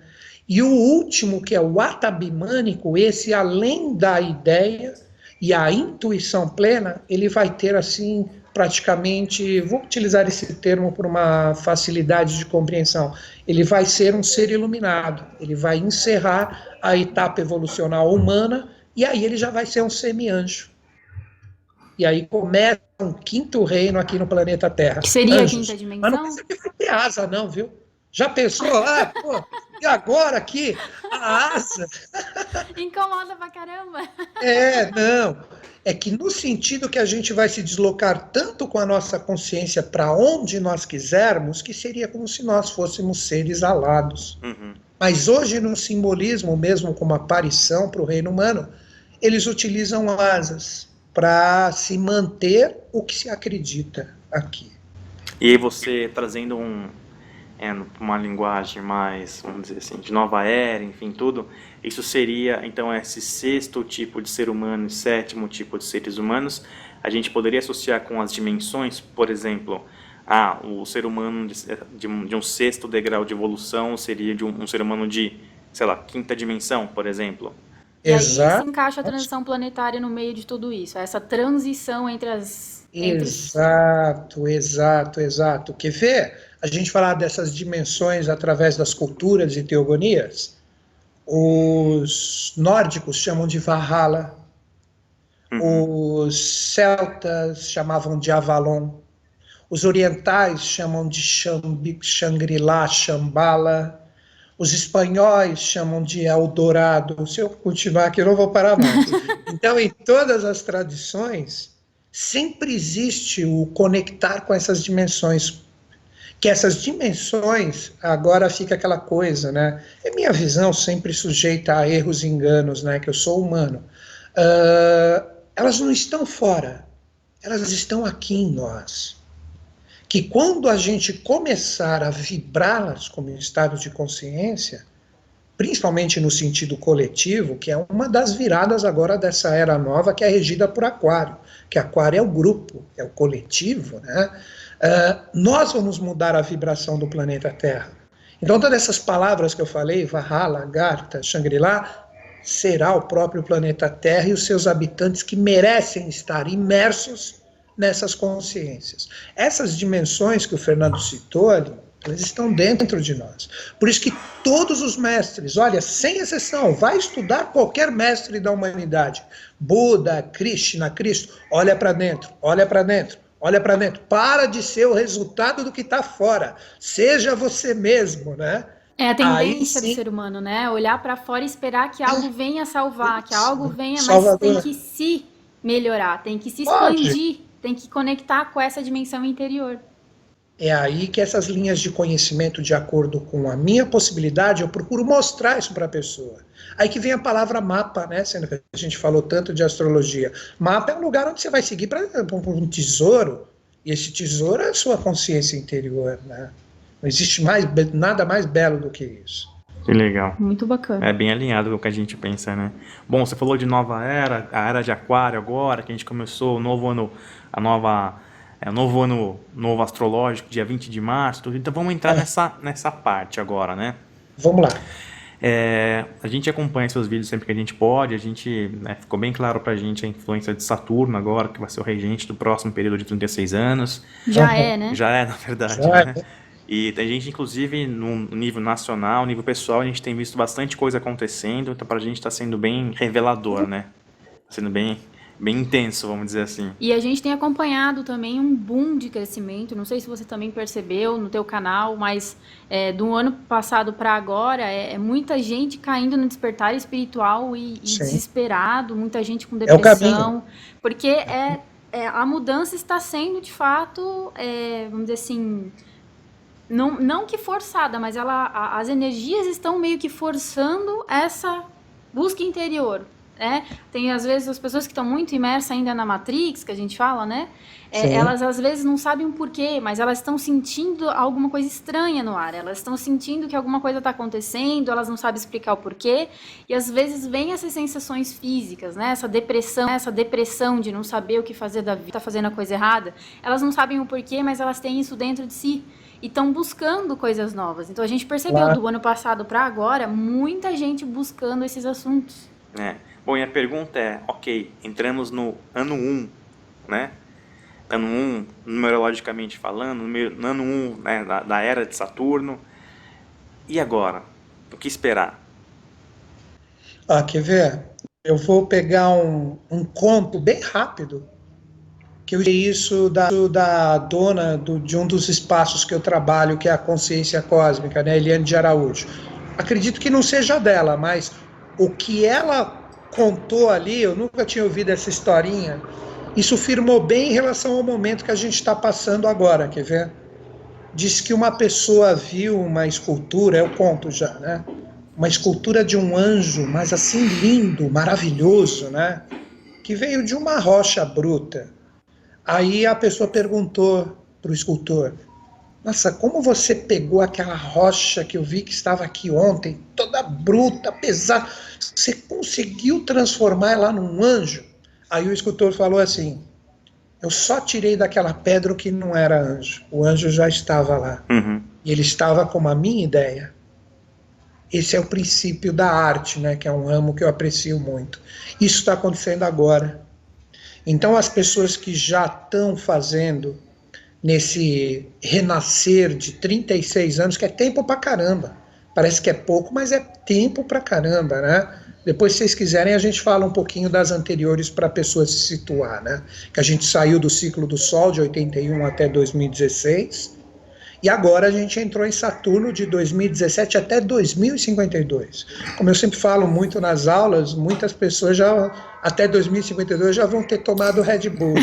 E o último, que é o atabimânico, esse além da ideia e a intuição plena, ele vai ter assim, praticamente, vou utilizar esse termo por uma facilidade de compreensão, ele vai ser um ser iluminado, ele vai encerrar a etapa evolucional humana e aí ele já vai ser um semi-anjo. E aí começa um 5º reino aqui no planeta Terra. Que seria Anjos. a 5ª dimensão? Mas não pensa que vai ter asa não, viu? Já pensou? Pô, e agora aqui, a asa? Incomoda pra caramba. Não. É que no sentido que a gente vai se deslocar tanto com a nossa consciência para onde nós quisermos, que seria como se nós fôssemos seres alados. Mas hoje, no simbolismo, mesmo como aparição para o reino humano, eles utilizam asas para se manter o que se acredita aqui. E aí você trazendo uma linguagem mais, vamos dizer assim, de nova era, enfim, tudo, isso seria, então, esse 6º tipo de ser humano e 7º tipo de seres humanos, a gente poderia associar com as dimensões, por exemplo, o ser humano de um 6º degrau de evolução seria de um ser humano de, sei lá, 5ª dimensão, por exemplo. E aí se encaixa a transição planetária no meio de tudo isso, essa transição entre as... Exato. Quer ver? a gente falar dessas dimensões através das culturas e teogonias. Os nórdicos chamam de Valhalla, os celtas chamavam de Avalon, os orientais chamam de Shangri-La, Shambhala, os espanhóis chamam de Eldorado. Se eu continuar aqui, eu não vou parar mais. Então, em todas as tradições, sempre existe o conectar com essas dimensões. Que essas dimensões, agora fica aquela coisa, né? É minha visão sempre sujeita a erros e enganos, né? Que eu sou humano. Elas não estão fora, elas estão aqui em nós. Que quando a gente começar a vibrá-las como estado de consciência, principalmente no sentido coletivo, que é uma das viradas agora dessa era nova, que é regida por Aquário, que Aquário é o grupo, é o coletivo, né? Nós vamos mudar a vibração do planeta Terra. Então todas essas palavras que eu falei, Valhalla, Agartha, Shangri-La, será o próprio planeta Terra e os seus habitantes que merecem estar imersos nessas consciências. Essas dimensões que o Fernando citou ali, elas estão dentro de nós. Por isso que todos os mestres, olha, sem exceção, vai estudar qualquer mestre da humanidade, Buda, Krishna, Cristo, olha para dentro, olha para dentro, olha para dentro, para de ser o resultado do que está fora, seja você mesmo, né? É a tendência do ser humano, né? Olhar para fora e esperar que algo venha salvar, que algo venha, mas tem que se melhorar, tem que se expandir, tem que conectar com essa dimensão interior. É aí que essas linhas de conhecimento, de acordo com a minha possibilidade, eu procuro mostrar isso para a pessoa. Aí que vem a palavra mapa, né? Sendo que a gente falou tanto de astrologia. Mapa é um lugar onde você vai seguir para um tesouro, e esse tesouro é a sua consciência interior, né? Não existe nada mais belo do que isso. Que legal. Muito bacana. É bem alinhado com o que a gente pensa, né? Bom, você falou de nova era, a era de Aquário agora, que a gente começou o novo ano, o novo ano novo astrológico, dia 20 de março. Então vamos entrar nessa parte agora, né? Vamos lá. A gente acompanha seus vídeos sempre que a gente pode, a gente, né, ficou bem claro pra gente a influência de Saturno agora, que vai ser o regente do próximo período de 36 anos. Já é, né? Já é, na verdade, né? E a gente, inclusive, no nível nacional, nível pessoal, a gente tem visto bastante coisa acontecendo, então pra gente tá sendo bem revelador, né? Tá sendo bem intenso, vamos dizer assim. E a gente tem acompanhado também um boom de crescimento, não sei se você também percebeu no teu canal, mas do ano passado para agora, muita gente caindo no despertar espiritual e desesperado, muita gente com depressão, porque a mudança está sendo, de fato, vamos dizer assim, não que forçada, mas as energias estão meio que forçando essa busca interior. Tem às vezes as pessoas que estão muito imersas ainda na Matrix, que a gente fala, né? Elas às vezes não sabem o porquê, mas elas estão sentindo alguma coisa estranha no ar, elas estão sentindo que alguma coisa está acontecendo, elas não sabem explicar o porquê, e às vezes vem essas sensações físicas, né? Essa depressão de não saber o que fazer da vida, tá fazendo a coisa errada, elas não sabem o porquê, mas elas têm isso dentro de si. E estão buscando coisas novas. Então a gente percebeu do ano passado para agora, muita gente buscando esses assuntos. Bom, e a pergunta é, ok, entramos no ano 1, né? Ano 1, numerologicamente falando, no ano 1, né, da era de Saturno. E agora? O que esperar? Quer ver? Eu vou pegar um conto bem rápido, que eu li isso da dona de um dos espaços que eu trabalho, que é a Consciência Cósmica, né, Eliane de Araújo. Acredito que não seja dela, mas o que ela contou ali, eu nunca tinha ouvido essa historinha, isso firmou bem em relação ao momento que a gente está passando agora, quer ver? Diz que uma pessoa viu uma escultura, eu conto já, né? Uma escultura de um anjo, mas assim lindo, maravilhoso, né? Que veio de uma rocha bruta. Aí a pessoa perguntou para o escultor, nossa, como você pegou aquela rocha que eu vi que estava aqui ontem, toda bruta, pesada, você conseguiu transformar ela num anjo? Aí o escultor falou assim, eu só tirei daquela pedra o que não era anjo, o anjo já estava lá, e ele estava como a minha ideia. Esse é o princípio da arte, né, que é um ramo que eu aprecio muito. Isso está acontecendo agora. Então as pessoas que já estão fazendo nesse renascer de 36 anos, que é tempo pra caramba. Parece que é pouco, mas é tempo pra caramba, né? Depois, se vocês quiserem, a gente fala um pouquinho das anteriores para a pessoa se situar, né? Que a gente saiu do ciclo do Sol de 81 até 2016, e agora a gente entrou em Saturno de 2017 até 2052. Como eu sempre falo muito nas aulas, muitas pessoas já até 2052 já vão ter tomado Red Bull,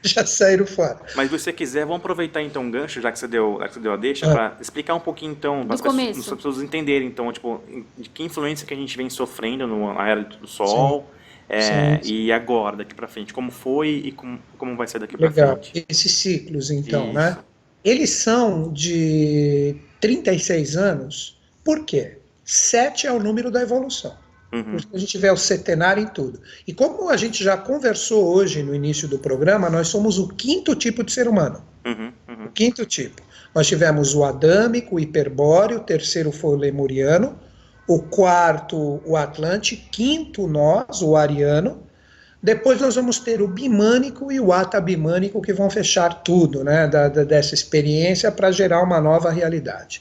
já saíram fora. Mas se você quiser, vamos aproveitar então o gancho, já que você deu a deixa, para explicar um pouquinho então, para as pessoas entenderem então, tipo, de que influência que a gente vem sofrendo na era do Sol. Sim. E agora, daqui para frente, como foi e como vai ser daqui para frente? Legal, esses ciclos então, né? Eles são de 36 anos, por quê? 7 é o número da evolução. Por isso que a gente vê o centenário em tudo. E como a gente já conversou hoje no início do programa, nós somos o 5º tipo de ser humano. O 5º tipo. Nós tivemos o adâmico, o hiperbóreo, o 3º foi o lemuriano, o 4º o atlante, 5º nós, o ariano. Depois nós vamos ter o bimânico e o atabimânico, que vão fechar tudo, né, dessa experiência para gerar uma nova realidade.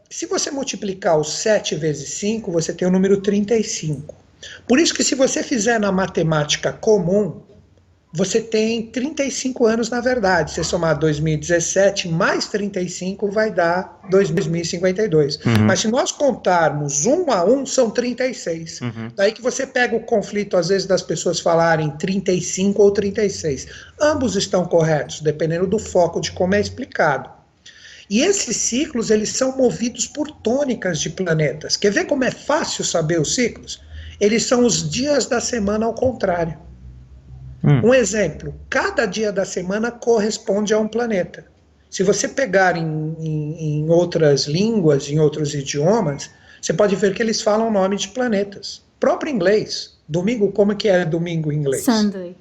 Se você multiplicar o 7 vezes 5, você tem o número 35. Por isso que se você fizer na matemática comum, você tem 35 anos na verdade. Se somar 2017 mais 35 vai dar 2052. Mas se nós contarmos 1 a 1, são 36. Daí que você pega o conflito, às vezes, das pessoas falarem 35 ou 36. Ambos estão corretos, dependendo do foco de como é explicado. E esses ciclos, eles são movidos por tônicas de planetas. Quer ver como é fácil saber os ciclos? Eles são os dias da semana ao contrário. Um exemplo, cada dia da semana corresponde a um planeta. Se você pegar em outras línguas, em outros idiomas, você pode ver que eles falam o nome de planetas. Próprio inglês. Domingo, como que é domingo em inglês? Sunday.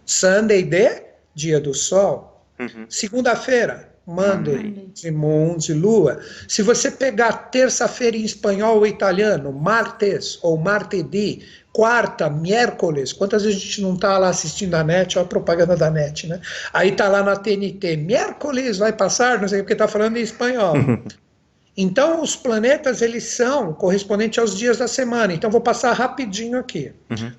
Sunday de dia do sol. Segunda-feira, Monday, de moon, de lua. Se você pegar terça-feira em espanhol ou italiano, martes ou martedì, quarta, miércoles, quantas vezes a gente não está lá assistindo a NET, olha a propaganda da NET, né? Aí está lá na TNT, miércoles vai passar, não sei porque está falando em espanhol. Então, os planetas, eles são correspondentes aos dias da semana. Então, vou passar rapidinho aqui.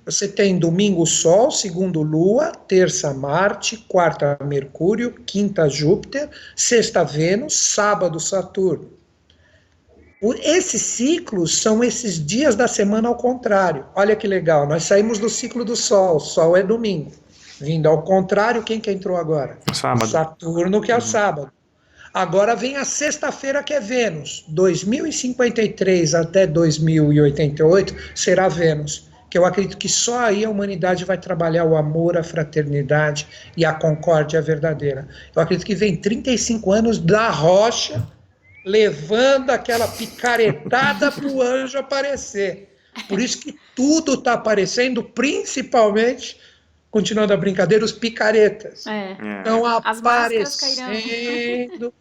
Você tem domingo Sol, segundo Lua, terça Marte, quarta Mercúrio, quinta Júpiter, sexta Vênus, sábado Saturno. Esses ciclos são esses dias da semana ao contrário. Olha que legal, nós saímos do ciclo do Sol. Sol é domingo. Vindo ao contrário, quem que entrou agora? Sábado. Saturno, que é o sábado. Agora vem a sexta-feira, que é Vênus. 2053 até 2088 será Vênus. Que eu acredito que só aí a humanidade vai trabalhar o amor, a fraternidade e a concórdia verdadeira. Eu acredito que vem 35 anos da rocha, levando aquela picaretada para o anjo aparecer. Por isso que tudo está aparecendo, principalmente, continuando a brincadeira, os picaretas. Estão aparecendo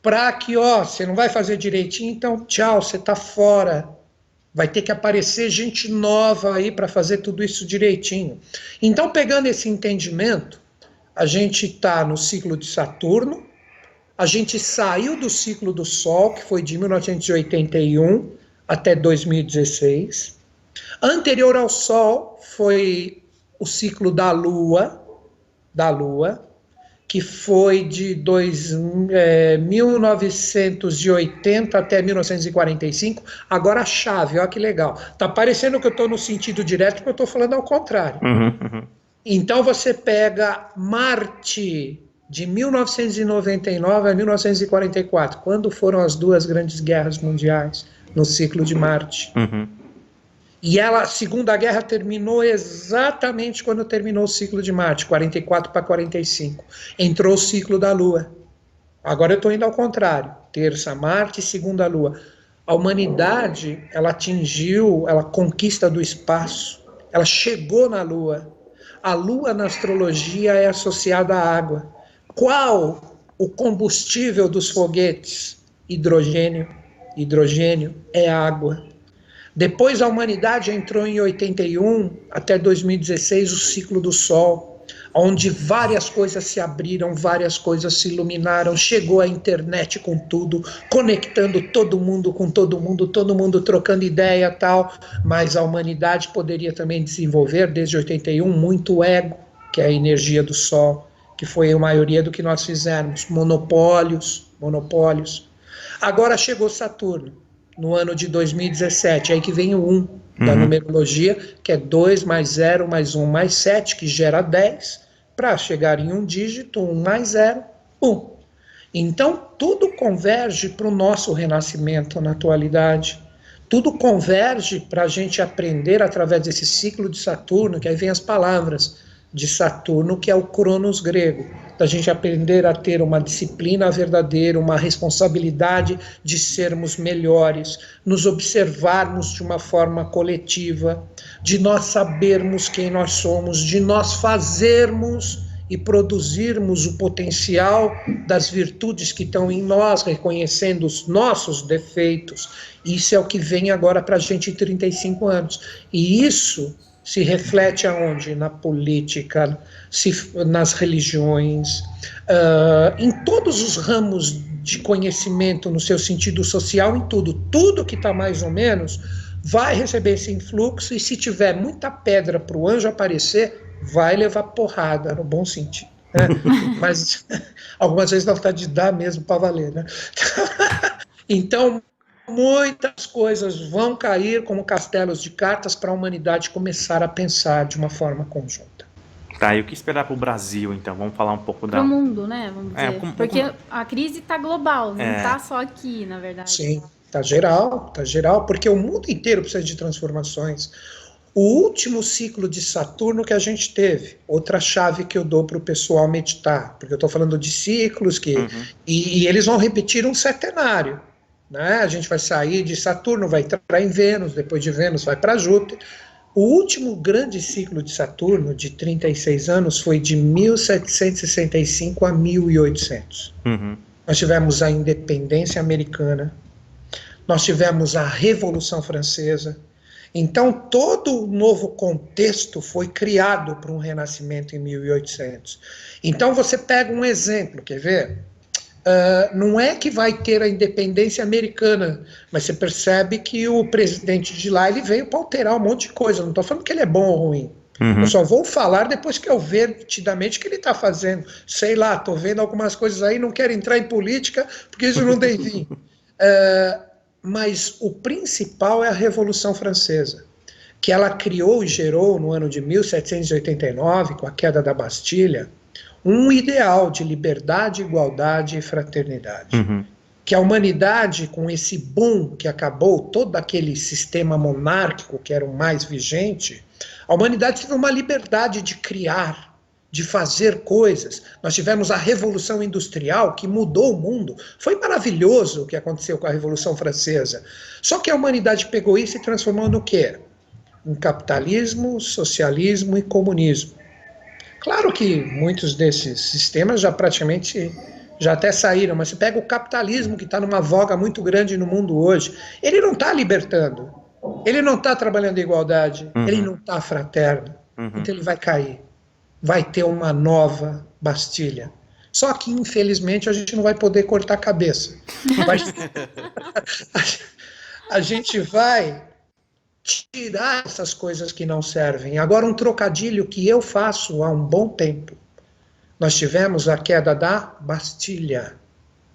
para que, você não vai fazer direitinho, então tchau, você está fora. Vai ter que aparecer gente nova aí para fazer tudo isso direitinho. Então, pegando esse entendimento, a gente está no ciclo de Saturno, a gente saiu do ciclo do Sol, que foi de 1981 até 2016. Anterior ao Sol foi o ciclo da Lua, que foi de 1980 até 1945. Agora a chave, olha que legal. Tá parecendo que eu estou no sentido direto, porque eu estou falando ao contrário. Então você pega Marte, de 1999 a 1944, quando foram as 2 grandes guerras mundiais no ciclo de Marte. E a Segunda Guerra terminou exatamente quando terminou o ciclo de Marte, 44 para 45. Entrou o ciclo da Lua. Agora eu estou indo ao contrário. Terça Marte, segunda Lua. A humanidade, ela atingiu, ela conquista do espaço. Ela chegou na Lua. A Lua, na astrologia, é associada à água. Qual o combustível dos foguetes? Hidrogênio. Hidrogênio é água. Depois a humanidade entrou em 81 até 2016 o ciclo do Sol. onde várias coisas se abriram, várias coisas se iluminaram, chegou a internet com tudo, conectando todo mundo com todo mundo trocando ideia e tal, mas a humanidade poderia também desenvolver, desde 81, muito ego, que é a energia do Sol, que foi a maioria do que nós fizemos, monopólios. Agora chegou Saturno, no ano de 2017, aí que vem o 1 da numerologia, que é 2 mais 0 mais 1 mais 7, que gera 10, para chegar em um dígito, 1 mais 0, 1. Então, tudo converge para o nosso renascimento na atualidade. Tudo converge para a gente aprender através desse ciclo de Saturno, que aí vem as palavras de Saturno, que é o Cronos grego, da gente aprender a ter uma disciplina verdadeira, uma responsabilidade de sermos melhores, nos observarmos de uma forma coletiva, de nós sabermos quem nós somos, de nós fazermos e produzirmos o potencial das virtudes que estão em nós, reconhecendo os nossos defeitos. Isso é o que vem agora para a gente em 35 anos. E isso se reflete aonde? Na política, nas religiões, em todos os ramos de conhecimento, no seu sentido social, em tudo. Tudo que está mais ou menos vai receber esse influxo, e se tiver muita pedra para o anjo aparecer, vai levar porrada, no bom sentido. Né? Mas algumas vezes dá vontade de dar mesmo para valer. Né? Então, muitas coisas vão cair como castelos de cartas para a humanidade começar a pensar de uma forma conjunta. Tá, e o que esperar para o Brasil, então? Vamos falar um pouco Pro mundo, né? Vamos dizer. Porque um a crise está global, não está só aqui, na verdade. Sim, está geral, porque o mundo inteiro precisa de transformações. O último ciclo de Saturno que a gente teve, outra chave que eu dou para o pessoal meditar, porque eu estou falando de ciclos e eles vão repetir um setenário. Né? A gente vai sair de Saturno, vai entrar em Vênus, depois de Vênus vai para Júpiter. O último grande ciclo de Saturno, de 36 anos, foi de 1765 a 1800. Nós tivemos a independência americana, nós tivemos a Revolução Francesa. Então, todo o novo contexto foi criado para um renascimento em 1800. Então, você pega um exemplo, quer ver? Não é que vai ter a independência americana, mas você percebe que o presidente de lá ele veio para alterar um monte de coisa. Não estou falando que ele é bom ou ruim. Eu só vou falar depois que eu ver nitidamente o que ele está fazendo. Sei lá, estou vendo algumas coisas aí, não quero entrar em política, porque isso não tem fim. Mas o principal é a Revolução Francesa, que ela criou e gerou no ano de 1789, com a queda da Bastilha, um ideal de liberdade, igualdade e fraternidade. Que a humanidade, com esse boom que acabou, todo aquele sistema monárquico que era o mais vigente, a humanidade teve uma liberdade de criar, de fazer coisas. Nós tivemos a Revolução Industrial, que mudou o mundo. Foi maravilhoso o que aconteceu com a Revolução Francesa. Só que a humanidade pegou isso e transformou no quê? Em capitalismo, socialismo e comunismo. Claro que muitos desses sistemas já praticamente já até saíram, mas você pega o capitalismo, que está numa voga muito grande no mundo hoje, ele não está libertando, ele não está trabalhando em igualdade, ele não está fraterno, então ele vai cair. Vai ter uma nova Bastilha. Só que, infelizmente, a gente não vai poder cortar a cabeça. A gente vai tirar essas coisas que não servem. Agora, um trocadilho que eu faço há um bom tempo. Nós tivemos a queda da Bastilha.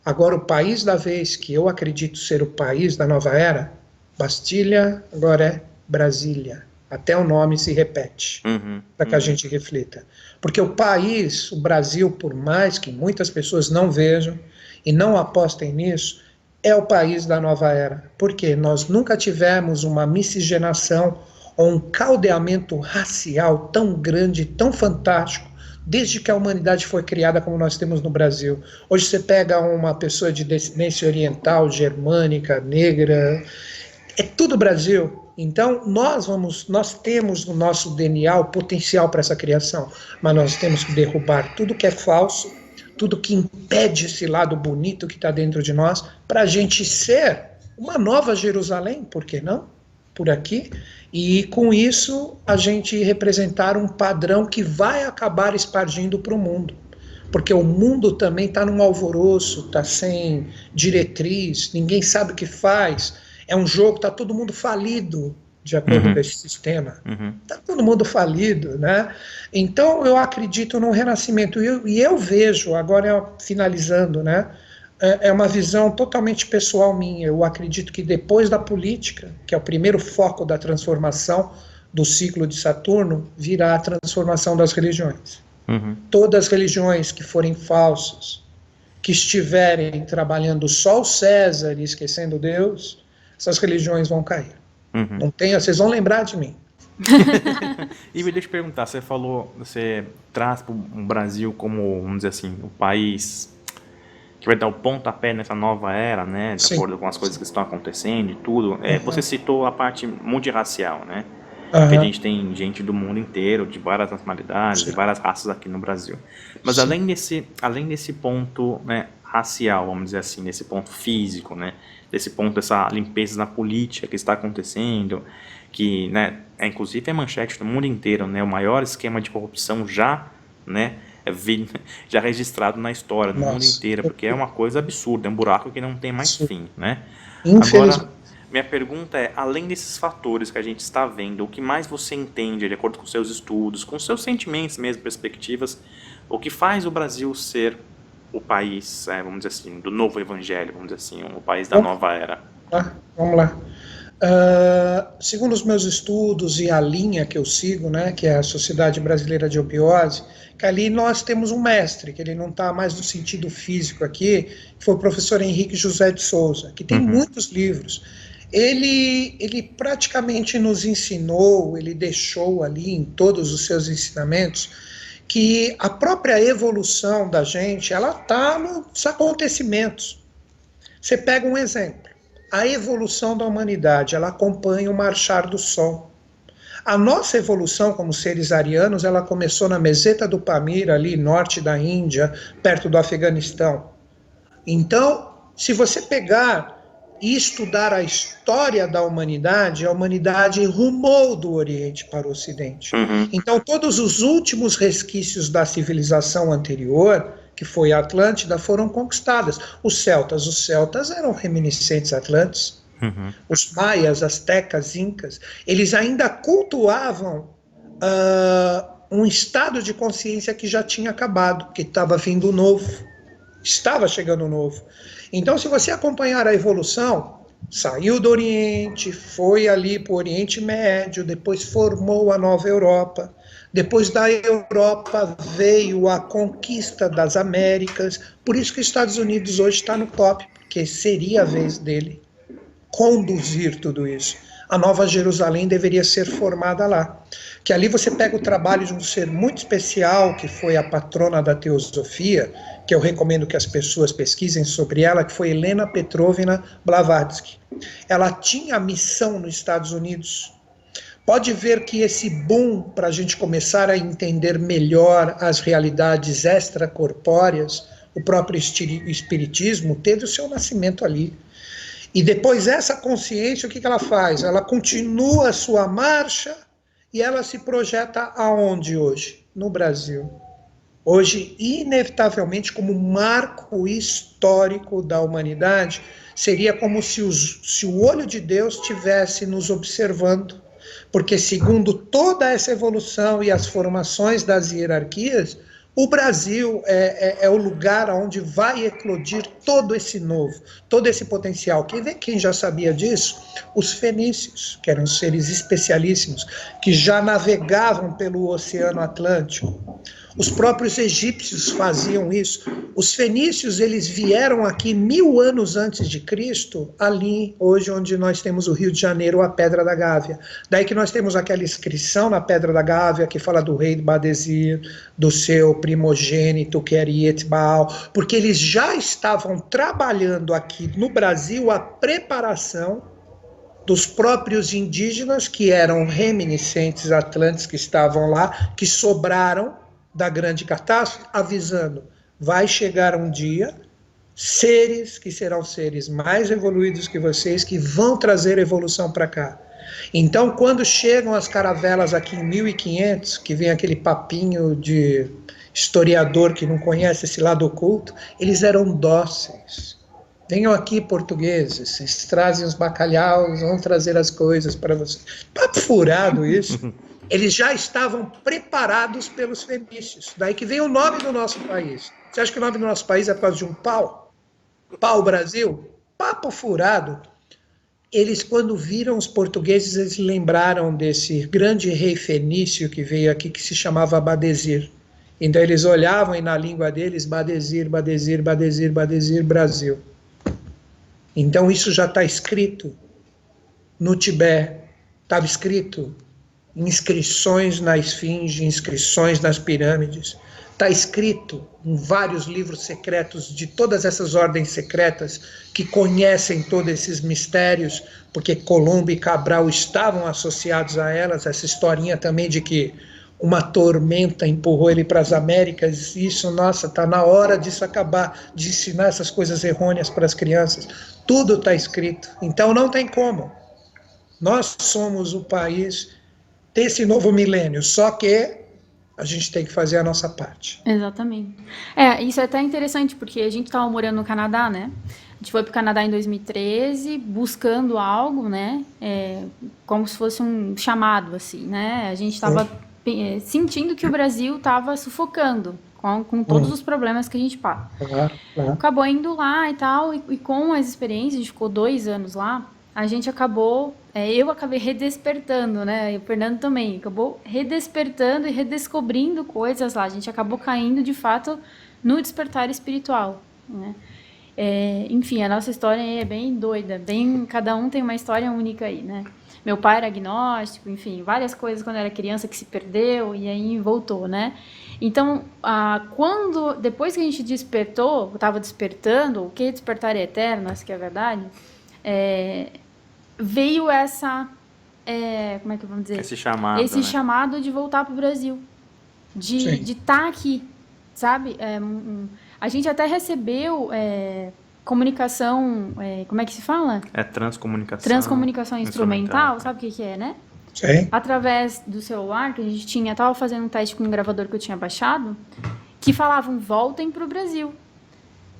Agora, o país da vez, que eu acredito ser o país da nova era, Bastilha agora é Brasília. Até o nome se repete, para que a gente reflita. Porque o país, o Brasil, por mais que muitas pessoas não vejam e não apostem nisso, é o país da nova era. Porque nós nunca tivemos uma miscigenação ou um caldeamento racial tão grande, tão fantástico, desde que a humanidade foi criada como nós temos no Brasil. Hoje você pega uma pessoa de descendência oriental, germânica, negra, é tudo Brasil. Então, nós temos no nosso DNA o potencial para essa criação, mas nós temos que derrubar tudo que é falso, tudo que impede esse lado bonito que está dentro de nós, para a gente ser uma nova Jerusalém, por que não? por aqui, e com isso a gente representar um padrão que vai acabar expandindo para o mundo. Porque o mundo também está num alvoroço, está sem diretriz, ninguém sabe o que faz. É um jogo, está todo mundo falido, de acordo com esse sistema. Está todo mundo falido, né? Então eu acredito no renascimento. E eu vejo, agora finalizando, né? É uma visão totalmente pessoal minha. Eu acredito que depois da política, que é o primeiro foco da transformação do ciclo de Saturno, virá a transformação das religiões. Todas as religiões que forem falsas, que estiverem trabalhando só o César e esquecendo Deus, essas religiões vão cair. Não tem, vocês vão lembrar de mim. E me deixa eu perguntar, você falou, você traz para o Brasil como, vamos dizer assim, o país que vai dar o pontapé nessa nova era, né, de acordo com as coisas que estão acontecendo e tudo. Você citou a parte multirracial, né? Que a gente tem gente do mundo inteiro, de várias nacionalidades, de várias raças aqui no Brasil. Mas além desse ponto, né, racial, vamos dizer assim, desse ponto físico, né, desse ponto dessa limpeza na política que está acontecendo, que, né, inclusive é manchete no mundo inteiro, né, o maior esquema de corrupção já, né, já registrado na história, no mundo inteiro, porque é uma coisa absurda, é um buraco que não tem mais fim, né? Agora, minha pergunta é, além desses fatores que a gente está vendo, o que mais você entende, de acordo com seus estudos, com seus sentimentos mesmo, perspectivas, o que faz o Brasil ser o país, vamos dizer assim, do novo evangelho, vamos dizer assim, o país da nova era? Vamos lá. Segundo os meus estudos e a linha que eu sigo, né, que é a Sociedade Brasileira de Opiose, que ali nós temos um mestre, que ele não está mais no sentido físico aqui, que foi o professor Henrique José de Souza, que tem muitos livros. Ele praticamente nos ensinou, ele deixou ali em todos os seus ensinamentos, que a própria evolução da gente, ela está nos acontecimentos. Você pega um exemplo. A evolução da humanidade, ela acompanha o marchar do Sol. A nossa evolução como seres arianos, ela começou na meseta do Pamir, ali norte da Índia, perto do Afeganistão. Então, se você pegar e estudar a história da humanidade, a humanidade rumou do Oriente para o Ocidente. Então, todos os últimos resquícios da civilização anterior, que foi a Atlântida, foram conquistadas. Os celtas eram reminiscentes atlantes. Os maias, astecas, incas, eles ainda cultuavam um estado de consciência que já tinha acabado, que estava vindo novo, estava chegando novo. Então, se você acompanhar a evolução, saiu do Oriente, foi ali para o Oriente Médio, depois formou a Nova Europa, depois da Europa veio a conquista das Américas, por isso que os Estados Unidos hoje está no top, porque seria a vez dele conduzir tudo isso. A Nova Jerusalém deveria ser formada lá. Que ali você pega o trabalho de um ser muito especial, que foi a patrona da teosofia, que eu recomendo que as pessoas pesquisem sobre ela, que foi Helena Petrovna Blavatsky. Ela tinha a missão nos Estados Unidos. Pode ver que esse boom, para a gente começar a entender melhor as realidades extracorpóreas, o próprio espiritismo, teve o seu nascimento ali. E depois essa consciência, o que ela faz? Ela continua a sua marcha e ela se projeta aonde hoje? No Brasil. Hoje, inevitavelmente, como marco histórico da humanidade, seria como se o olho de Deus estivesse nos observando. Porque, segundo toda essa evolução e as formações das hierarquias, o Brasil é o lugar onde vai eclodir todo esse novo, todo esse potencial. Quem já sabia disso? Os fenícios, que eram seres especialíssimos, que já navegavam pelo Oceano Atlântico. Os próprios egípcios faziam isso. Os fenícios, eles vieram aqui 1000 anos antes de Cristo, ali, hoje, onde nós temos o Rio de Janeiro, a Pedra da Gávea. Daí que nós temos aquela inscrição na Pedra da Gávea, que fala do rei de Badesir, do seu primogênito, que era Ietbaal, porque eles já estavam trabalhando aqui no Brasil a preparação dos próprios indígenas, que eram reminiscentes atlantes que estavam lá, que sobraram da grande catástrofe, avisando, vai chegar um dia, seres que serão seres mais evoluídos que vocês, que vão trazer evolução para cá. Então, quando chegam as caravelas aqui em 1500, que vem aquele papinho de historiador que não conhece esse lado oculto, eles eram dóceis. Venham aqui, portugueses, vocês trazem os bacalhaus, vão trazer as coisas para vocês. Papo furado isso. Eles já estavam preparados pelos fenícios. Daí que vem o nome do nosso país. Você acha que o nome do nosso país é por causa de um pau? Pau Brasil? Papo furado. Eles, quando viram os portugueses, eles lembraram desse grande rei fenício que veio aqui, que se chamava Badesir. Então eles olhavam e na língua deles, Badesir, Badesir, Badesir, Badesir, Brasil. Então isso já está escrito no Tibete, estava escrito em inscrições na esfinge, inscrições nas pirâmides, está escrito em vários livros secretos de todas essas ordens secretas que conhecem todos esses mistérios, porque Colombo e Cabral estavam associados a elas, essa historinha também de que uma tormenta empurrou ele para as Américas, isso, nossa, está na hora disso acabar, de ensinar essas coisas errôneas para as crianças. Tudo está escrito, então não tem como. Nós somos o país desse novo milênio, só que a gente tem que fazer a nossa parte. Exatamente. Isso é até interessante, porque a gente estava morando no Canadá, né? A gente foi para o Canadá em 2013, buscando algo, né? Como se fosse um chamado, assim, né? A gente estava sentindo que o Brasil estava sufocando com todos os problemas que a gente passa. Acabou indo lá e tal, e com as experiências, a gente ficou 2 anos lá, a gente acabou, eu acabei redespertando, né, e o Fernando também, acabou redespertando e redescobrindo coisas lá, a gente acabou caindo, de fato, no despertar espiritual, né. Enfim, a nossa história é bem doida, cada um tem uma história única aí, né. Meu pai era agnóstico, enfim, várias coisas quando era criança que se perdeu e aí voltou, né. Então, depois que a gente despertou, estava despertando, o que despertar é eterno, essa que é a verdade, veio essa, como é que vamos dizer? Esse chamado de voltar para o Brasil, de estar aqui, sabe? A gente até recebeu comunicação, como é que se fala? Transcomunicação. Transcomunicação instrumental, sabe o que é, né? Sim. Através do celular, que a gente estava fazendo um teste com um gravador que eu tinha baixado, que falavam, voltem para o Brasil.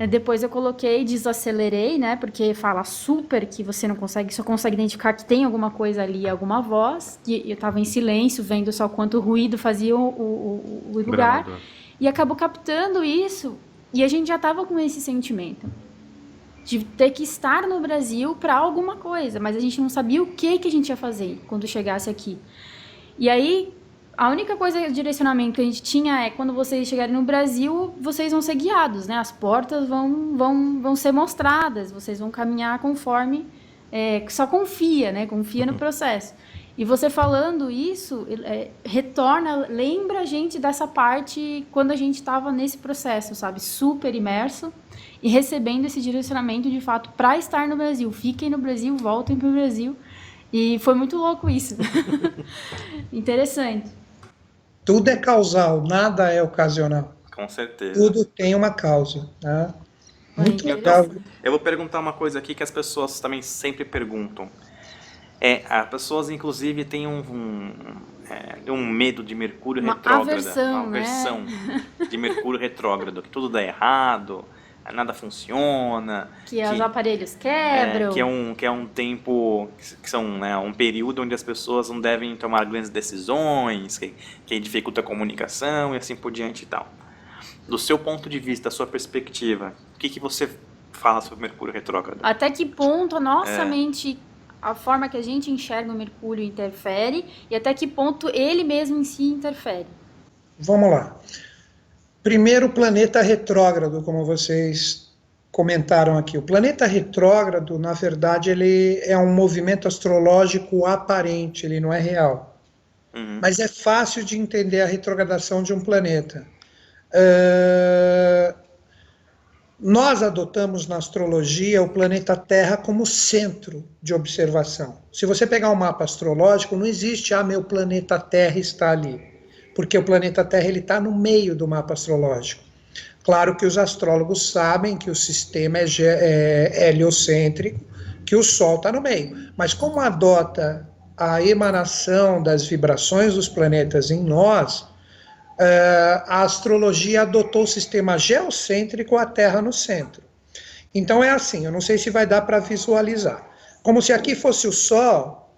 Depois eu coloquei, desacelerei, né? Porque fala super que você não consegue, só consegue identificar que tem alguma coisa ali, alguma voz. E eu estava em silêncio, vendo só quanto ruído fazia o lugar. Gravador. E acabou captando isso. E a gente já estava com esse sentimento de ter que estar no Brasil para alguma coisa. Mas a gente não sabia o que a gente ia fazer quando chegasse aqui. E aí, a única coisa, o direcionamento que a gente tinha é quando vocês chegarem no Brasil, vocês vão ser guiados, né? As portas vão ser mostradas, vocês vão caminhar conforme, só confia, né? Confia no processo. E você falando isso, lembra a gente dessa parte quando a gente estava nesse processo, sabe? Super imerso e recebendo esse direcionamento de fato para estar no Brasil. Fiquem no Brasil, voltem para o Brasil. E foi muito louco isso. Interessante. Tudo é causal, nada é ocasional. Com certeza. Tudo tem uma causa. Né? Muito legal. Eu vou perguntar uma coisa aqui que as pessoas também sempre perguntam. As pessoas, inclusive, têm um medo de Mercúrio retrógrado. Uma aversão de Mercúrio retrógrado, que tudo dá errado, nada funciona. Que os aparelhos quebram. Que é um tempo, um período onde as pessoas não devem tomar grandes decisões, que dificulta a comunicação e assim por diante e tal. Do seu ponto de vista, da sua perspectiva, o que você fala sobre Mercúrio retrógrado? Até que ponto a nossa mente, a forma que a gente enxerga o Mercúrio interfere e até que ponto ele mesmo em si interfere? Vamos lá. Primeiro, o planeta retrógrado, como vocês comentaram aqui. O planeta retrógrado, na verdade, ele é um movimento astrológico aparente, ele não é real. Uhum. Mas é fácil de entender a retrogradação de um planeta. Nós adotamos na astrologia o planeta Terra como centro de observação. Se você pegar um mapa astrológico, não existe, meu planeta Terra está ali. Porque o planeta Terra está no meio do mapa astrológico. Claro que os astrólogos sabem que o sistema é heliocêntrico, que o Sol está no meio. Mas como adota a emanação das vibrações dos planetas em nós, a astrologia adotou o sistema geocêntrico, a Terra no centro. Então é assim, eu não sei se vai dar para visualizar. Como se aqui fosse o Sol,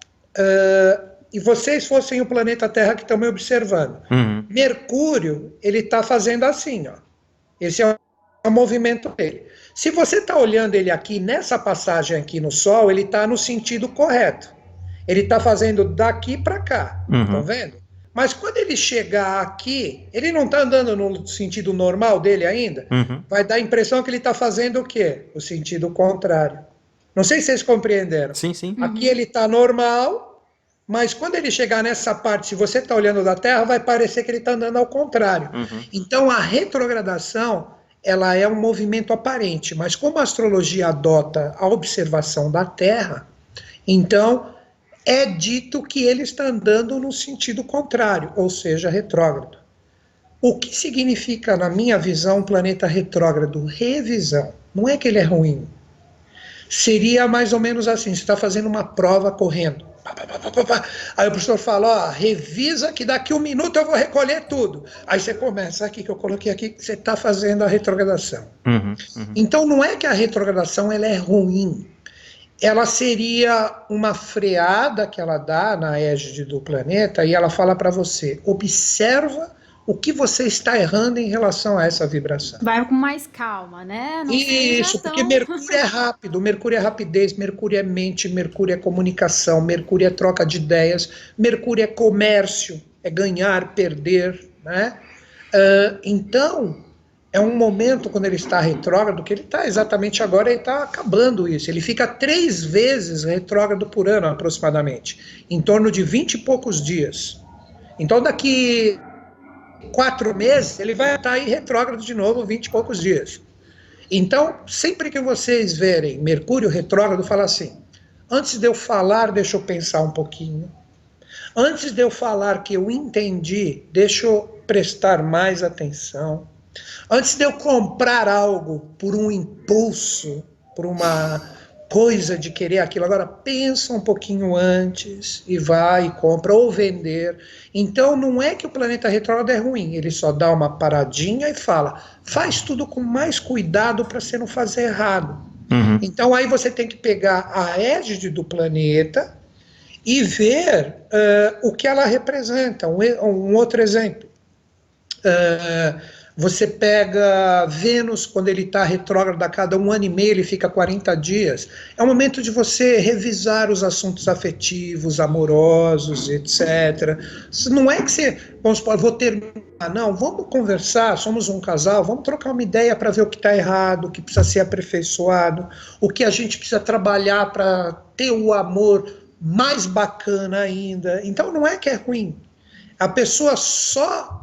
e vocês fossem o planeta Terra que estão me observando. Uhum. Mercúrio, ele está fazendo assim, ó. Esse é o movimento dele. Se você está olhando ele aqui, nessa passagem aqui no Sol, ele está no sentido correto. Ele está fazendo daqui para cá, tá vendo? Mas quando ele chegar aqui, ele não está andando no sentido normal dele ainda? Vai dar a impressão que ele está fazendo o quê? O sentido contrário. Não sei se vocês compreenderam. Sim, sim. Aqui ele está normal, mas quando ele chegar nessa parte, se você está olhando da Terra, vai parecer que ele está andando ao contrário. Então a retrogradação, ela é um movimento aparente, mas como a astrologia adota a observação da Terra, então é dito que ele está andando no sentido contrário, ou seja, retrógrado. O que significa, na minha visão, um planeta retrógrado? Revisão. Não é que ele é ruim. Seria mais ou menos assim, você está fazendo uma prova correndo. Aí o professor fala, ó, revisa que daqui 1 minuto eu vou recolher tudo. Aí você começa, aqui que eu coloquei aqui, você está fazendo a retrogradação. Então não é que a retrogradação ela é ruim. Ela seria uma freada que ela dá na égide do planeta e ela fala para você, observa o que você está errando em relação a essa vibração. Vai com mais calma, né? Não Isso, porque Mercúrio é rápido, Mercúrio é rapidez, Mercúrio é mente, Mercúrio é comunicação, Mercúrio é troca de ideias, Mercúrio é comércio, é ganhar, perder, né? Então, é um momento, quando ele está retrógrado, que ele está exatamente agora, ele está acabando isso. Ele fica 3 vezes retrógrado por ano, aproximadamente, em torno de 20 e poucos dias. Então, daqui 4 meses, ele vai estar aí retrógrado de novo, 20 e poucos dias. Então, sempre que vocês verem Mercúrio retrógrado, fala assim, antes de eu falar, deixa eu pensar um pouquinho. Antes de eu falar que eu entendi, deixa eu prestar mais atenção. Antes de eu comprar algo por um impulso, por uma coisa de querer aquilo, agora pensa um pouquinho antes e vai e compra, ou vender. Então não é que o planeta retrógrado é ruim, ele só dá uma paradinha e fala, faz tudo com mais cuidado para você não fazer errado. Então aí você tem que pegar a égide do planeta e ver o que ela representa. Um outro exemplo. Você pega Vênus, quando ele está retrógrado, a cada 1 ano e meio, ele fica 40 dias. É o momento de você revisar os assuntos afetivos, amorosos, etc. Não é que você, vamos supor, vou terminar, não, vamos conversar, somos um casal, vamos trocar uma ideia para ver o que está errado, o que precisa ser aperfeiçoado, o que a gente precisa trabalhar para ter o amor mais bacana ainda. Então não é que é ruim. A pessoa só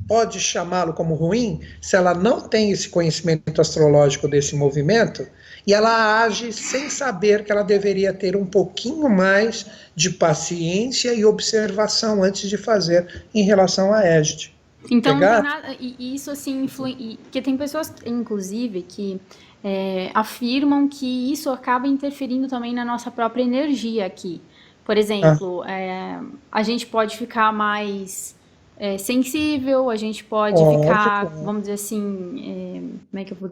pode chamá-lo como ruim se ela não tem esse conhecimento astrológico desse movimento e ela age sem saber que ela deveria ter um pouquinho mais de paciência e observação antes de fazer em relação à égide. Então, não tem nada, e isso assim, porque tem pessoas, inclusive, que afirmam que isso acaba interferindo também na nossa própria energia aqui. Por exemplo, a gente pode ficar mais sensível, a gente pode ficar, vamos dizer assim, como é que eu vou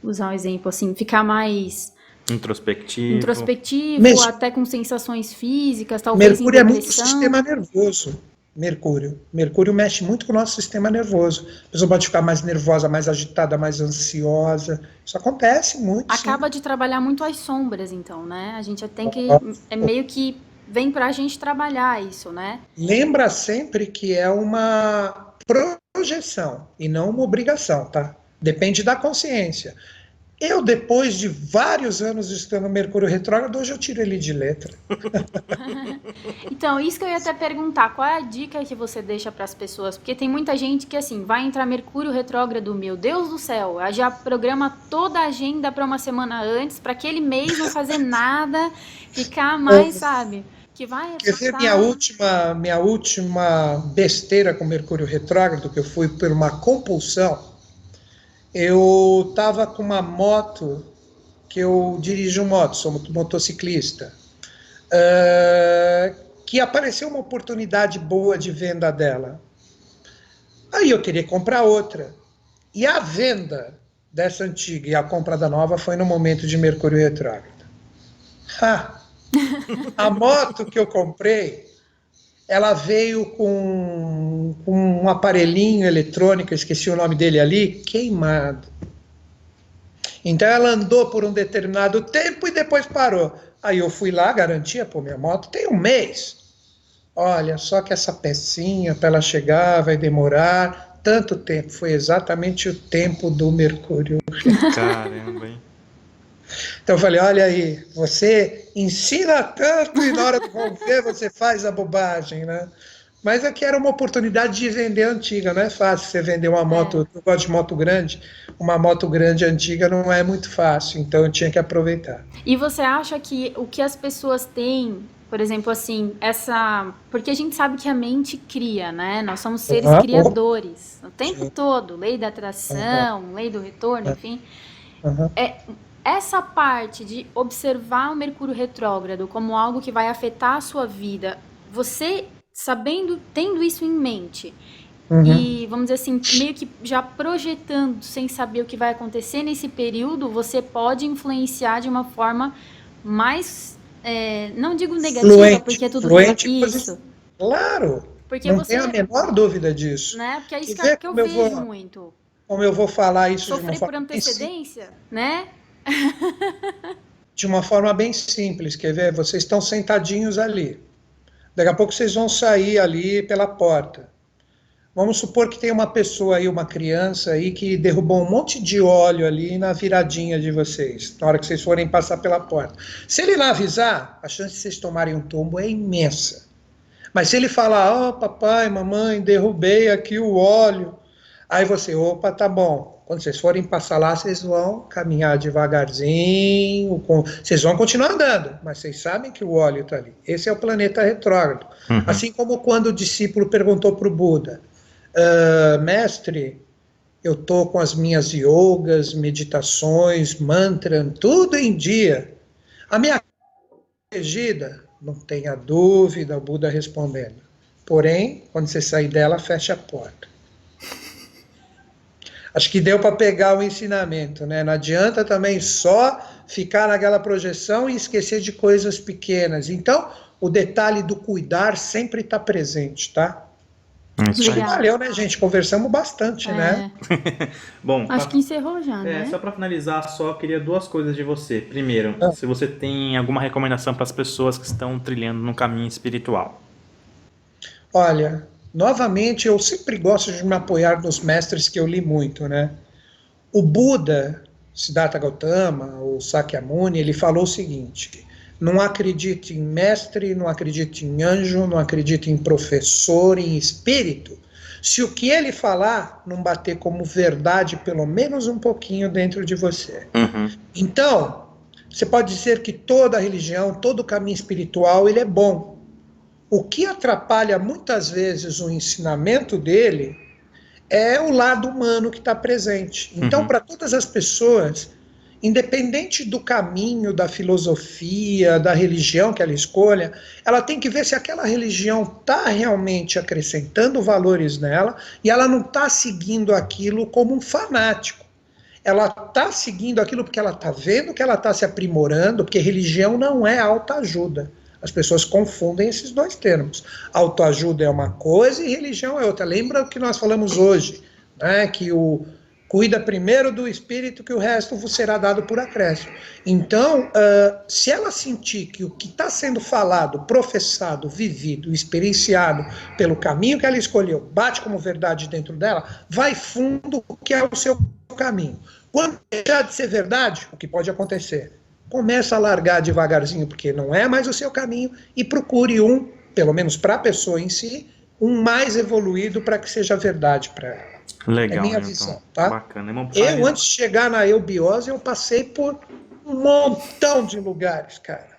usar um exemplo assim, ficar mais introspectivo, até com sensações físicas, talvez Mercúrio é muito sistema nervoso. Mercúrio mexe muito com o nosso sistema nervoso. A pessoa pode ficar mais nervosa, mais agitada, mais ansiosa. Isso acontece muito. Acaba de trabalhar muito as sombras, então, né? A gente tem que, meio que vem pra gente trabalhar isso, né? Lembra sempre que é uma projeção e não uma obrigação, tá? Depende da consciência. Eu, depois de vários anos estudando Mercúrio retrógrado, hoje eu tiro ele de letra. Então, isso que eu ia até perguntar, qual é a dica que você deixa para as pessoas? Porque tem muita gente que, assim, vai entrar Mercúrio retrógrado, meu Deus do céu, já programa toda a agenda para uma semana antes, para aquele mês não fazer nada, ficar mais, sabe? Que vai Quer ver minha última besteira com Mercúrio retrógrado, que eu fui por uma compulsão? Eu estava com uma moto, que eu dirijo moto, sou motociclista. que apareceu uma oportunidade boa de venda dela. Aí eu teria que comprar outra. E a venda dessa antiga e a compra da nova foi no momento de Mercúrio retrógrado. A moto que eu comprei, ela veio com um aparelhinho eletrônico, esqueci o nome dele ali, queimado. Então ela andou por um determinado tempo e depois parou. Aí eu fui lá, garantia, pô, minha moto tem 1 mês. Olha, só que essa pecinha, para ela chegar, vai demorar tanto tempo. Foi exatamente o tempo do Mercúrio. Caramba, hein? Então eu falei, olha aí, você ensina tanto e na hora do vamos ver você faz a bobagem, né? Mas aqui era uma oportunidade de vender antiga, não é fácil você vender uma moto, eu gosto de moto grande, uma moto grande antiga não é muito fácil, então eu tinha que aproveitar. E você acha que o que as pessoas têm, por exemplo, assim, porque a gente sabe que a mente cria, né? Nós somos seres criadores o tempo todo, lei da atração, lei do retorno, enfim. Essa parte de observar o Mercúrio retrógrado como algo que vai afetar a sua vida, você sabendo, tendo isso em mente, e vamos dizer assim, meio que já projetando, sem saber o que vai acontecer nesse período, você pode influenciar de uma forma mais, não digo negativa, Fluente, porque é tudo isso. Claro, Porque não tem a menor dúvida disso. Né? Porque é isso que eu vejo muito. Como eu vou falar isso Sofrer de uma forma por antecedência, né? De uma forma bem simples, quer ver? Vocês estão sentadinhos ali. Daqui a pouco vocês vão sair ali pela porta. Vamos supor que tem uma pessoa aí, uma criança aí, que derrubou um monte de óleo ali na viradinha de vocês, na hora que vocês forem passar pela porta. Se ele não avisar, a chance de vocês tomarem um tombo é imensa. Mas se ele falar, papai, mamãe, derrubei aqui o óleo, aí você, opa, tá bom. Quando vocês forem passar lá, vocês vão caminhar devagarzinho, vocês vão continuar andando, mas vocês sabem que o óleo está ali. Esse é o planeta retrógrado. Assim como quando o discípulo perguntou para o Buda, mestre, eu estou com as minhas yogas, meditações, mantra, tudo em dia. A minha protegida, não tenha dúvida, o Buda respondendo. Porém, quando você sair dela, feche a porta. Acho que deu para pegar o ensinamento, né? Não adianta também só ficar naquela projeção e esquecer de coisas pequenas. Então, o detalhe do cuidar sempre está presente, tá? Valeu, né, gente? Conversamos bastante, né? Bom, acho que encerrou já, né? Só para finalizar, só queria 2 coisas de você. Primeiro, se você tem alguma recomendação para as pessoas que estão trilhando no caminho espiritual. Olha, novamente, eu sempre gosto de me apoiar nos mestres que eu li muito, né? O Buda, Siddhartha Gautama, o Sakyamuni, ele falou o seguinte: não acredite em mestre, não acredite em anjo, não acredite em professor, em espírito, se o que ele falar não bater como verdade, pelo menos um pouquinho dentro de você. Então, você pode dizer que toda religião, todo caminho espiritual, ele é bom. O que atrapalha muitas vezes o ensinamento dele é o lado humano que está presente. Então, para todas as pessoas, independente do caminho, da filosofia, da religião que ela escolha, ela tem que ver se aquela religião está realmente acrescentando valores nela e ela não está seguindo aquilo como um fanático. Ela está seguindo aquilo porque ela está vendo que ela está se aprimorando, porque religião não é autoajuda. As pessoas confundem esses 2 termos. Autoajuda é uma coisa e religião é outra. Lembra o que nós falamos hoje, né? Que cuida primeiro do espírito, que o resto vos será dado por acréscimo. Então, se ela sentir que o que está sendo falado, professado, vivido, experienciado pelo caminho que ela escolheu, bate como verdade dentro dela, vai fundo o que é o seu caminho. Quando deixar de ser verdade, o que pode acontecer? Começa a largar devagarzinho, porque não é mais o seu caminho, e procure pelo menos para a pessoa em si, um mais evoluído para que seja verdade para ela. Legal, é minha visão, tá? Bacana. Eu, antes de chegar na eubiose, eu passei por um montão de lugares, cara.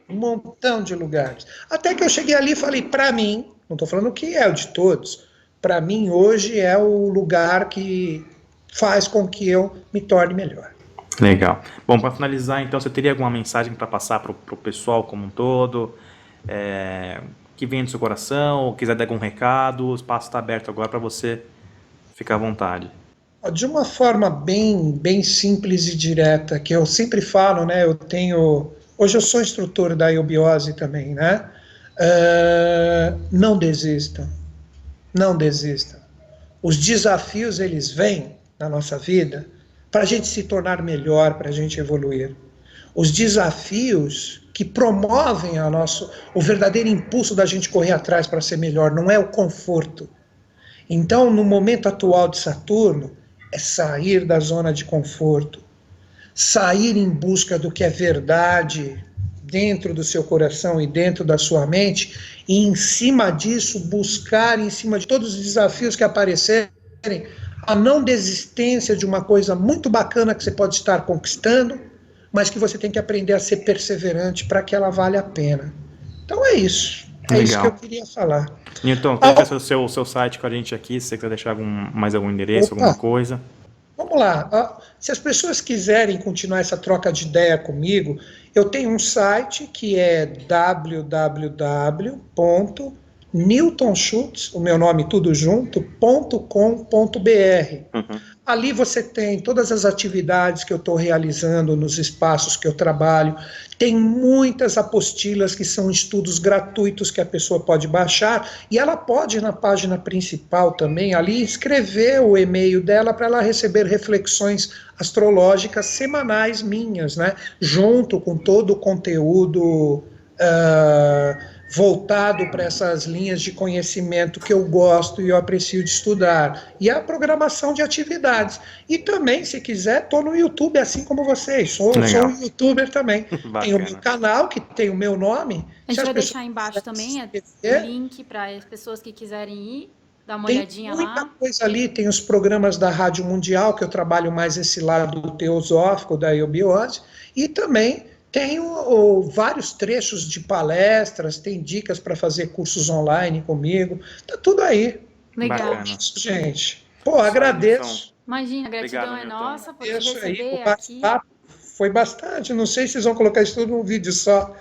Um montão de lugares. Até que eu cheguei ali e falei, para mim, não estou falando que é o de todos, para mim hoje é o lugar que faz com que eu me torne melhor. Legal. Bom, para finalizar, então, você teria alguma mensagem para passar para o pessoal como um todo, que vem do seu coração, ou quiser dar algum recado, o espaço está aberto agora para você ficar à vontade. De uma forma bem simples e direta, que eu sempre falo, né? Hoje eu sou instrutor da eubiose também, né? Não desistam, não desistam. Os desafios, eles vêm na nossa vida para a gente se tornar melhor, para a gente evoluir. Os desafios que promovem o verdadeiro impulso da gente correr atrás para ser melhor, não é o conforto. Então, no momento atual de Saturno, é sair da zona de conforto, sair em busca do que é verdade dentro do seu coração e dentro da sua mente, e em cima disso buscar, em cima de todos os desafios que aparecerem, a não desistência de uma coisa muito bacana que você pode estar conquistando, mas que você tem que aprender a ser perseverante para que ela valha a pena. Então é isso. É isso que eu queria falar. Newton, deixa o seu site com a gente aqui, se você quiser deixar mais algum endereço, alguma coisa. Vamos lá. Se as pessoas quiserem continuar essa troca de ideia comigo, eu tenho um site que é www.newtonschutz, o meu nome tudo junto, .com.br. Ali você tem todas as atividades que eu estou realizando nos espaços que eu trabalho. Tem muitas apostilas que são estudos gratuitos que a pessoa pode baixar, e ela pode, na página principal também, ali, escrever o e-mail dela para ela receber reflexões astrológicas semanais minhas, né? Junto com todo o conteúdo voltado para essas linhas de conhecimento que eu gosto e eu aprecio de estudar, e a programação de atividades. E também, se quiser, estou no YouTube, assim como vocês, sou um youtuber também. Tem o meu canal, que tem o meu nome. A gente vai deixar embaixo também o link para as pessoas que quiserem ir, dar uma olhadinha lá. Tem muita coisa ali, tem os programas da Rádio Mundial, que eu trabalho mais esse lado teosófico da eubiose, e também tem vários trechos de palestras, tem dicas para fazer cursos online comigo, tá tudo aí. Legal. É isso, gente. Pô, agradeço. Imagina, a gratidão é nossa por te receber aqui. Foi bastante, não sei se vocês vão colocar isso tudo num vídeo só.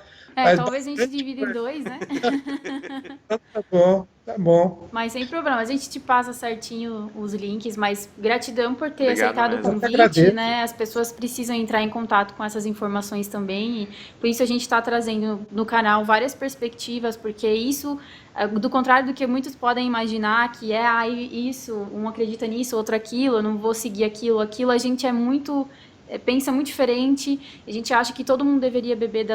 Talvez a gente divida em 2, né? Tá bom, tá bom. Mas sem problema, a gente te passa certinho os links, mas gratidão por ter aceitado o convite, né? As pessoas precisam entrar em contato com essas informações também, e por isso a gente está trazendo no canal várias perspectivas, porque isso, do contrário do que muitos podem imaginar, que isso, um acredita nisso, outro aquilo, eu não vou seguir aquilo, a gente pensa muito diferente, a gente acha que todo mundo deveria beber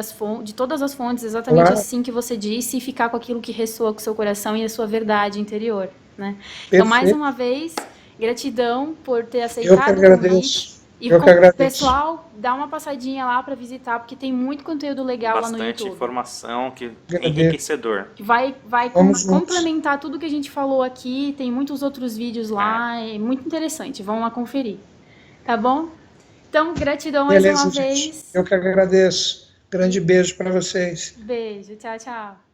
de todas as fontes, exatamente assim que você disse, e ficar com aquilo que ressoa com o seu coração e a sua verdade interior, né? Então, mais uma vez, gratidão por ter aceitado o convite. E pessoal, dá uma passadinha lá para visitar, porque tem muito conteúdo legal lá no YouTube. Bastante informação, enriquecedor. Vai complementar tudo que a gente falou aqui, tem muitos outros vídeos lá, é muito interessante, vão lá conferir. Tá bom? Então, gratidão mais uma vez. Eu que agradeço. Grande beijo para vocês. Beijo, tchau, tchau.